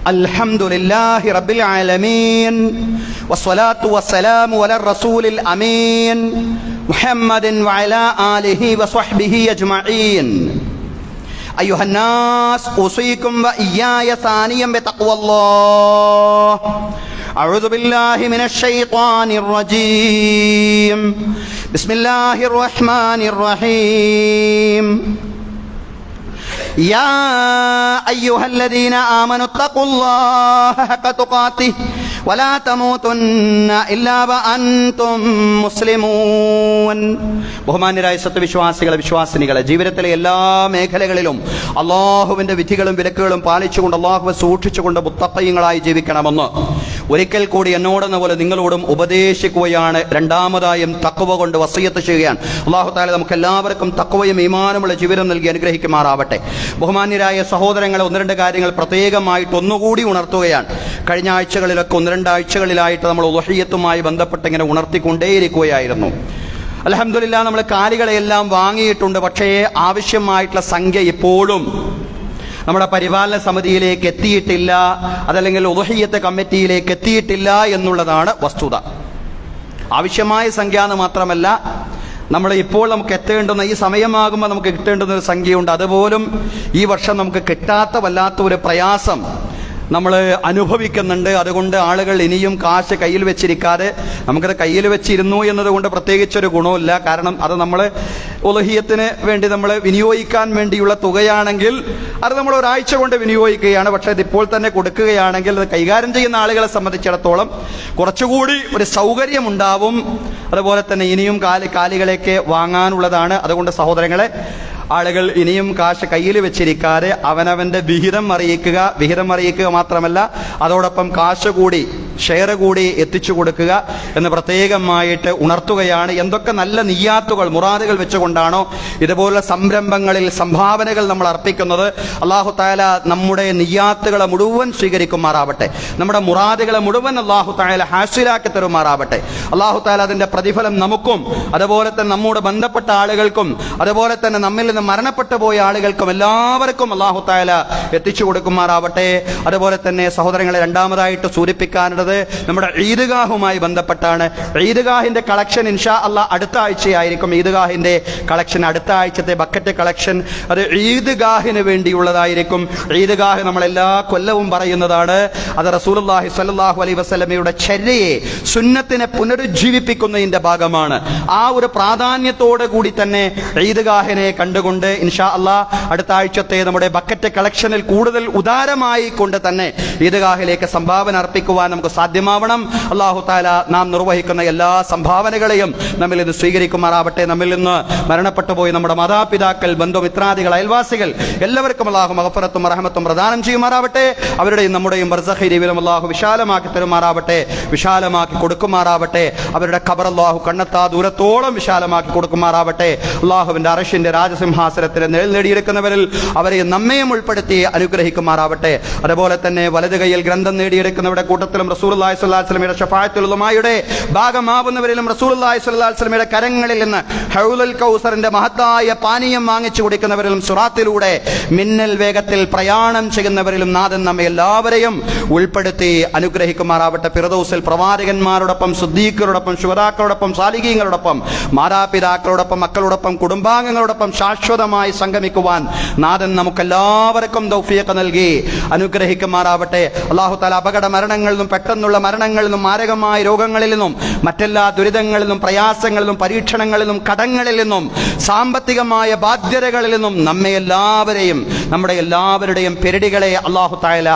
അൽഹംദുലില്ലാഹി റബ്ബിൽ ആലമീൻ വസ്സലാത്തു വസ്സലാമു അലാ റസൂലിൽ അമീൻ മുഹമ്മദിൻ വഅലാ ആലിഹി വസ്വഹ്ബിഹി അജ്മഈൻ. അയ്യുഹന്നാസ് ഉസീകും വഇയ്യായ സാനിയം ബിതഖ്വല്ലാഹ്. അഊദു ബില്ലാഹി മിനശ് ശൈത്വാനിർ റജീം. ബിസ്മില്ലാഹിർ റഹ്മാനിർ റഹീം. يا أيها الذين آمنوا اتقوا الله حق تقاته ولا تموتن إلا وأنتم مسلمون. ബഹുമാന്യരായ സത്യവിശ്വാസികളെ, വിശ്വാസിനികളെ, ജീവിതത്തിലെ എല്ലാ മേഖലകളിലും അള്ളാഹുവിന്റെ വിധികളും വിലക്കുകളും പാലിച്ചുകൊണ്ട് അള്ളാഹുവെ സൂക്ഷിച്ചുകൊണ്ട് മുത്തഖീങ്ങളായി ജീവിക്കണമെന്ന് ഒരിക്കൽ കൂടി എന്നോടെന്ന പോലെ നിങ്ങളോടും ഉപദേശിക്കുകയാണ്. രണ്ടാമതായും തഖ്വ കൊണ്ട് വസിയത്ത് ചെയ്യുകയാണ്. അള്ളാഹു തആല നമുക്ക് എല്ലാവർക്കും തഖ്വയും ഈമാനുമുള്ള ജീവിതം നൽകി അനുഗ്രഹിക്കുമാറാവട്ടെ. ബഹുമാന്യരായ സഹോദരങ്ങളെ, ഒന്ന് രണ്ട് കാര്യങ്ങൾ പ്രത്യേകമായിട്ട് ഒന്നുകൂടി ഉണർത്തുകയാണ്. കഴിഞ്ഞ ആഴ്ചകളിലൊക്കെ ഒന്ന് രണ്ടാഴ്ചകളിലായിട്ട് നമ്മൾ ഉളുഹിയ്യത്തുമായി ബന്ധപ്പെട്ട് ഇങ്ങനെ ഉണർത്തിക്കൊണ്ടേയിരിക്കുകയായിരുന്നു. അൽഹംദുലില്ലാഹ് നമ്മൾ കാലികളെയെല്ലാം വാങ്ങിയിട്ടുണ്ട്. പക്ഷേ ആവശ്യമായിട്ടുള്ള സംഖ്യ ഇപ്പോഴും നമ്മുടെ പരിപാലന സമിതിയിലേക്ക് എത്തിയിട്ടില്ല, അതല്ലെങ്കിൽ ഉളുഹിയ്യത്ത് കമ്മിറ്റിയിലേക്ക് എത്തിയിട്ടില്ല എന്നുള്ളതാണ് വസ്തുത. ആവശ്യമായ സംഖ്യ എന്ന് മാത്രമല്ല, നമ്മൾ ഇപ്പോൾ നമുക്ക് എത്തേണ്ടുന്ന ഈ സമയമാകുമ്പോൾ നമുക്ക് കിട്ടേണ്ടുന്ന ഒരു സംഖ്യയുണ്ട്. അതുപോലും ഈ വർഷം നമുക്ക് കിട്ടാത്ത വല്ലാത്ത ഒരു പ്രയാസം നമ്മൾ അനുഭവിക്കുന്നുണ്ട്. അതുകൊണ്ട് ആളുകൾ ഇനിയും കാശ് കയ്യിൽ വെച്ചിരിക്കാതെ, നമുക്കത് കയ്യിൽ വെച്ചിരുന്നു എന്നതുകൊണ്ട് പ്രത്യേകിച്ചൊരു ഗുണമില്ല. കാരണം അത് നമ്മൾ ഉളുഹിയ്യത്തിന് വേണ്ടി നമ്മൾ വിനിയോഗിക്കാൻ വേണ്ടിയുള്ള തുകയാണെങ്കിൽ അത് നമ്മൾ ഒരാഴ്ച കൊണ്ട് വിനിയോഗിക്കുകയാണ്. പക്ഷേ ഇതിപ്പോൾ തന്നെ കൊടുക്കുകയാണെങ്കിൽ അത് കൈകാര്യം ചെയ്യുന്ന ആളുകളെ സംബന്ധിച്ചിടത്തോളം കുറച്ചുകൂടി ഒരു സൗകര്യമുണ്ടാവും. അതുപോലെ തന്നെ ഇനിയും കാലികളേക്ക് വാങ്ങാനുള്ളതാണ്. അതുകൊണ്ട് സഹോദരങ്ങളെ, ആളുകൾ ഇനിയും കാശ് കയ്യിൽ വെച്ചിരിക്കാതെ അവനവന്റെ വിഹിതം അറിയിക്കുക മാത്രമല്ല, അതോടൊപ്പം കാശ് കൂടി, ഷെയർ കൂടി എത്തിച്ചു കൊടുക്കുക എന്ന് പ്രത്യേകമായിട്ട് ഉണർത്തുകയാണ്. എന്തൊക്കെ നല്ല നിയ്യാത്തുകൾ, മുറാദുകൾ വെച്ചുകൊണ്ടാണോ ഇതുപോലുള്ള സംരംഭങ്ങളിൽ സംഭാവനകൾ നമ്മൾ അർപ്പിക്കുന്നത്, അല്ലാഹു തആല നമ്മുടെ നിയ്യാത്തുകളെ മുഴുവൻ സ്വീകരിക്കുമാറാവട്ടെ. നമ്മുടെ മുറാദുകളെ മുഴുവൻ അല്ലാഹു തആല ഹാസിലാക്കി തരുമാറാവട്ടെ. അല്ലാഹു തആല അതിന്റെ പ്രതിഫലം നമുക്കും അതുപോലെ തന്നെ നമ്മോട് ബന്ധപ്പെട്ട ആളുകൾക്കും അതുപോലെ തന്നെ നമ്മിൽ നിന്ന് മരണപ്പെട്ടു പോയ ആളുകൾക്കും എല്ലാവർക്കും അല്ലാഹു തആല എത്തിച്ചു കൊടുക്കുമാറാവട്ടെ. അതുപോലെ തന്നെ സഹോദരങ്ങളെ, രണ്ടാമതായിട്ട് സൂചിപ്പിക്കാനുള്ളത് നമ്മുടെ ഈദ്ഗാഹുമായി ബന്ധപ്പെട്ടാണ്. ഈദ്ഗാഹിന്റെ കളക്ഷൻ ഇൻഷാ അല്ലാഹ് അടുത്ത ആഴ്ചയായിരിക്കും. ഈദ്ഗാഹിന്റെ കളക്ഷൻ, അടുത്ത ആഴ്ചത്തെ ബക്കറ്റ് കളക്ഷൻ, അത് ഈദ്ഗാഹിന് വേണ്ടിയുള്ളതായിരിക്കും. ഈദ്ഗാഹ് നമ്മൾ എല്ലാ കൊല്ലവും പറയുന്നതാണ്. അത് റസൂലുള്ളാഹി സ്വല്ലല്ലാഹു അലൈഹി വസല്ലമയുടെ ചര്യയെ, സുന്നത്തിനെ പുനരുജ്ജീവിപ്പിക്കുന്നതിന്റെ ഭാഗമാണ്. ആ ഒരു പ്രാധാന്യത്തോടു കൂടി തന്നെ ഈദ്ഗാഹിനെ കണ്ടുകൊണ്ട് ഇൻഷാ അല്ലാഹ് അടുത്ത ആഴ്ചത്തെ നമ്മുടെ ബക്കറ്റ് കളക്ഷനിൽ കൂടുതൽ ഉദാരമായി കൊണ്ട് തന്നെ ഈദ്ഗാഹിലേക്ക് സംഭാവന അർപ്പിക്കുവാൻ നമുക്ക് സാധ്യമാവണം. അല്ലാഹു തആല നാം നിർവഹിക്കുന്ന എല്ലാ സംഭാവനകളെയും നമ്മിൽ നിന്ന് സ്വീകരിക്കുമാറാവട്ടെ. നമ്മിൽ നിന്ന് മരണപ്പെട്ടു പോയി നമ്മുടെ മാതാപിതാക്കൾ, ബന്ധുമിത്രാദികൾ, അയൽവാസികൾ എല്ലാവർക്കും അല്ലാഹു മഗ്ഫിറത്തും റഹ്മത്തും പ്രദാനം ചെയ്യുമാറാവട്ടെ. അവരുടെയും നമ്മുടെയും ബർസഖി ജീവിതം അല്ലാഹു വിശാലമാക്കി തരുമാറാവട്ടെ, വിശാലമാക്കി കൊടുക്കുമാറാവട്ടെ. അവരുടെ ഖബർ അല്ലാഹു കണ്ണെത്താ ദൂരത്തോളം വിശാലമാക്കി കൊടുക്കുമാറാവട്ടെ. അല്ലാഹുവിന്റെ അർശിന്റെ രാജസിംഹാസനത്തിന് നിഴൽ നേടിയെടുക്കുന്നവരിൽ അവരെയും നമ്മയും ഉൾപ്പെടുത്തി അനുഗ്രഹിക്കുമാറാവട്ടെ. അതുപോലെ തന്നെ വലതു കൈയിൽ ഗ്രന്ഥം നേടിയെടുക്കുന്നവരുടെ കൂട്ടത്തിലും റസൂൽ റസൂലുള്ളാഹി സ്വല്ലല്ലാഹു അലൈഹി വസല്ലമയുടെ ശഫാഅത്തുൽ ഉളമായുടെ ഭാഗമാവുന്നവരിലും റസൂലുള്ളാഹി സ്വല്ലല്ലാഹു അലൈഹി വസല്ലമയുടെ കരങ്ങളിൽ നിന്ന് ഹൗലുൽ കൗസറിന്റെ മഹത്തായ പാനീയം വാങ്ങിച്ചു കുടിക്കുന്നവരിലും സിറാത്തിലൂടെ മിന്നൽ വേഗത്തിൽ പ്രയാണം ചെയ്യുന്നവരിലും നാഥൻ നമ്മെ എല്ലാവരെയും ഉൾപ്പെടുത്തി അനുഗ്രഹിക്കുമാറാവട്ടെ. ഫിർദൗസിൽ പ്രവാചകന്മാരോടൊപ്പം, സിദ്ദീഖുകളോടൊപ്പം, ശുഹദാക്കളോടൊപ്പം, സാലിഹീങ്ങളോടൊപ്പം, മാതാപിതാക്കളോടൊപ്പം, മക്കളോടൊപ്പം, കുടുംബാംഗങ്ങളോടൊപ്പം ശാശ്വതമായി സംഗമിക്കുവാൻ നാഥൻ നമുക്കെല്ലാവർക്കും തൗഫീഖ് നൽകി അനുഗ്രഹിക്കുമാറാവട്ടെ. അല്ലാഹു തആല അപകട മരണങ്ങളിൽ നിന്നും, പെട്ടെന്നുള്ള മരണങ്ങളിൽ നിന്നും, മാരകമായ രോഗങ്ങളിൽ നിന്നും, മറ്റെല്ലാ ദുരിതങ്ങളിൽ നിന്നും, പ്രയാസങ്ങളിൽ നിന്നും, പരീക്ഷണങ്ങളിൽ നിന്നും, കടങ്ങളിൽ നിന്നും, സാമ്പത്തികമായ ബാധ്യതകളിൽ നിന്നും നമ്മെ എല്ലാവരെയും, നമ്മുടെ എല്ലാവരുടെയും പെരടികളെ അല്ലാഹു തആല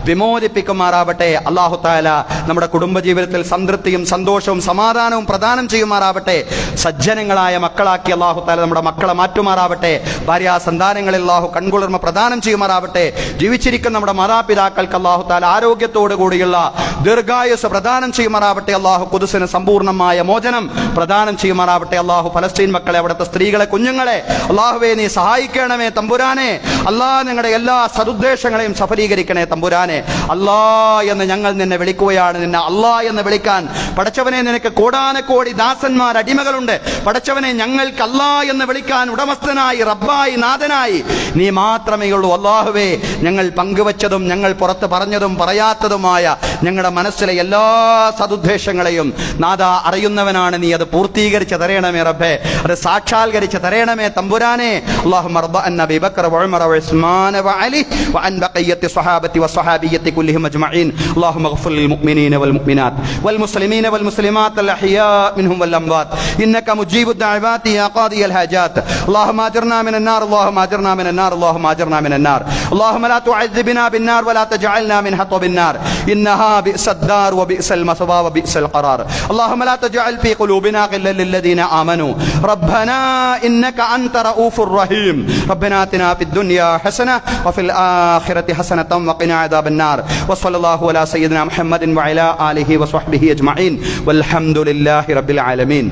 വിമോചിപ്പിക്കുമാറാവട്ടെ. അല്ലാഹു തആല നമ്മുടെ കുടുംബജീവിതത്തിൽ സംതൃപ്തിയും സന്തോഷവും സമാധാനവും പ്രദാനം ചെയ്യുമാറാവട്ടെ. സജ്ജനങ്ങളായ മക്കളാക്കി അല്ലാഹു തആല നമ്മുടെ മക്കളെ മാറ്റുമാറാവട്ടെ. ഭാര്യാ സന്താനങ്ങളിൽ അല്ലാഹു കൺകുളിർമ പ്രദാനം ചെയ്യുമാറാവട്ടെ. ജീവിച്ചിരിക്കുന്ന നമ്മുടെ മാതാപിതാക്കൾക്ക് അല്ലാഹു തആല ആരോഗ്യത്തോടു കൂടിയുള്ള ദീർഘായുസ് പ്രദാനം ചെയ്യുമാറാവട്ടെ. അല്ലാഹു ഖുദ്സിന് സമ്പൂർണ്ണമായ മോചനം പ്രദാനം ചെയ്യുമാറാവട്ടെ. അല്ലാഹു ഫലസ്തീൻ മക്കളെ, അവിടുത്തെ സ്ത്രീകളെ, കുഞ്ഞുങ്ങളെ അല്ലാഹുവേ നീ സഹായിക്കണമേ തമ്പുരാനെ. അല്ലാഹ് നിങ്ങളുടെ എല്ലാ സദുദ്ദേശങ്ങളെയും സഫലീകരിക്കണേ തമ്പുരാനെ. അല്ലാ എന്ന് ഞങ്ങൾ നിന്നെ വിളിക്കുകയാണ്. നിന്നെ അല്ലാ എന്ന് വിളിക്കാൻ പടച്ചവനെ നിനക്ക് കോടാനക്കോടി ദാസന്മാർ, അടിമകളുണ്ട്. പടച്ചവനെ ഞങ്ങൾക്ക് അല്ലാ എന്ന് വിളിക്കാൻ ഉടമസ്ഥനായി, റബ്ബായി, നാഥനായി നീ മാത്രമേ ഉള്ളൂ. അല്ലാഹുവേ ഞങ്ങൾ പങ്കുവച്ചതും ഞങ്ങൾ പുറത്ത് പറഞ്ഞതും പറയാത്തതുമായ ഞങ്ങളുടെ മനസ്സിലെ എല്ലാ സദുദ്ദേശങ്ങളെയും നാഥ അറിയുന്നവനാണ് നീ. അത് പൂർത്തീകരിച്ച് തരയണമേ റബ്ബേ, അത് സാക്ഷാത്കരിച്ച് തരയണമേ തമ്പുരാനെ. അല്ലാഹുമ്മ റബ്ബ അന്നബി ബക്കർ വഉമർ വഉസ്മാൻ വഅലി വഅൻ ബഖിയത്തി സ്വഹാബത്തി വസ്വഹാബിയത്തി കുല്ലിഹിം അജ്മഈൻ. അല്ലാഹുമ്മ ഗ്ഫിർ ലിൽ മുഅ്മിനീന വൽ മുഅ്മിനാത്ത് വൽ മുസ്ലിമീന വൽ മുസ്ലിമാത്ത് അൽ അഹ്യാ മിൻഹും വൽ അംവാത്ത് ഇന്നക മുജീബുദ് ദഅവാതി യാ ഖാദിയൽ ഹാജാത്ത്. അല്ലാഹുമ്മ അജിർനാ മിനൻ നാർ, അല്ലാഹുമ്മ അജിർനാ മിനൻ നാർ, അല്ലാഹുമ്മ അജിർനാ മിനൻ നാർ. അല്ലാഹുമ്മ ലാ തുഅദ്ദിബ്നാ ബിൻ നാർ വലാ തജഅൽനാ മിൻ ഹത്ബിൻ നാർ ഇന്നഹാ ബിഅസദ് ദാർ വബിഅസൽ മസ്വാ വബിഅസൽ ഖറാർ. അല്ലാഹുമ്മ ലാ തജഅൽ ഫീ ഖുലൂബിനാ ഗില്ലൻ ലില്ലദീന ആമനൂ റബ്ബനാ ഇന്നക അൻത റഊഫുർ റഹീം. റബ്ബനാ ആതിനാ ഫിദ് ദുനിയാ ഹസന വഫിൽ ആഖിറതി ഹസനതൻ വഖിനാ അദാബൻ നാർ. വസല്ലല്ലാഹു അലാ സയ്യിദിനാ മുഹമ്മദിൻ വഅലാ ആലിഹി വസ്വഹ്ബിഹി അജ്മഈൻ വൽഹംദുലില്ലാഹി റബ്ബിൽ ആലമീൻ.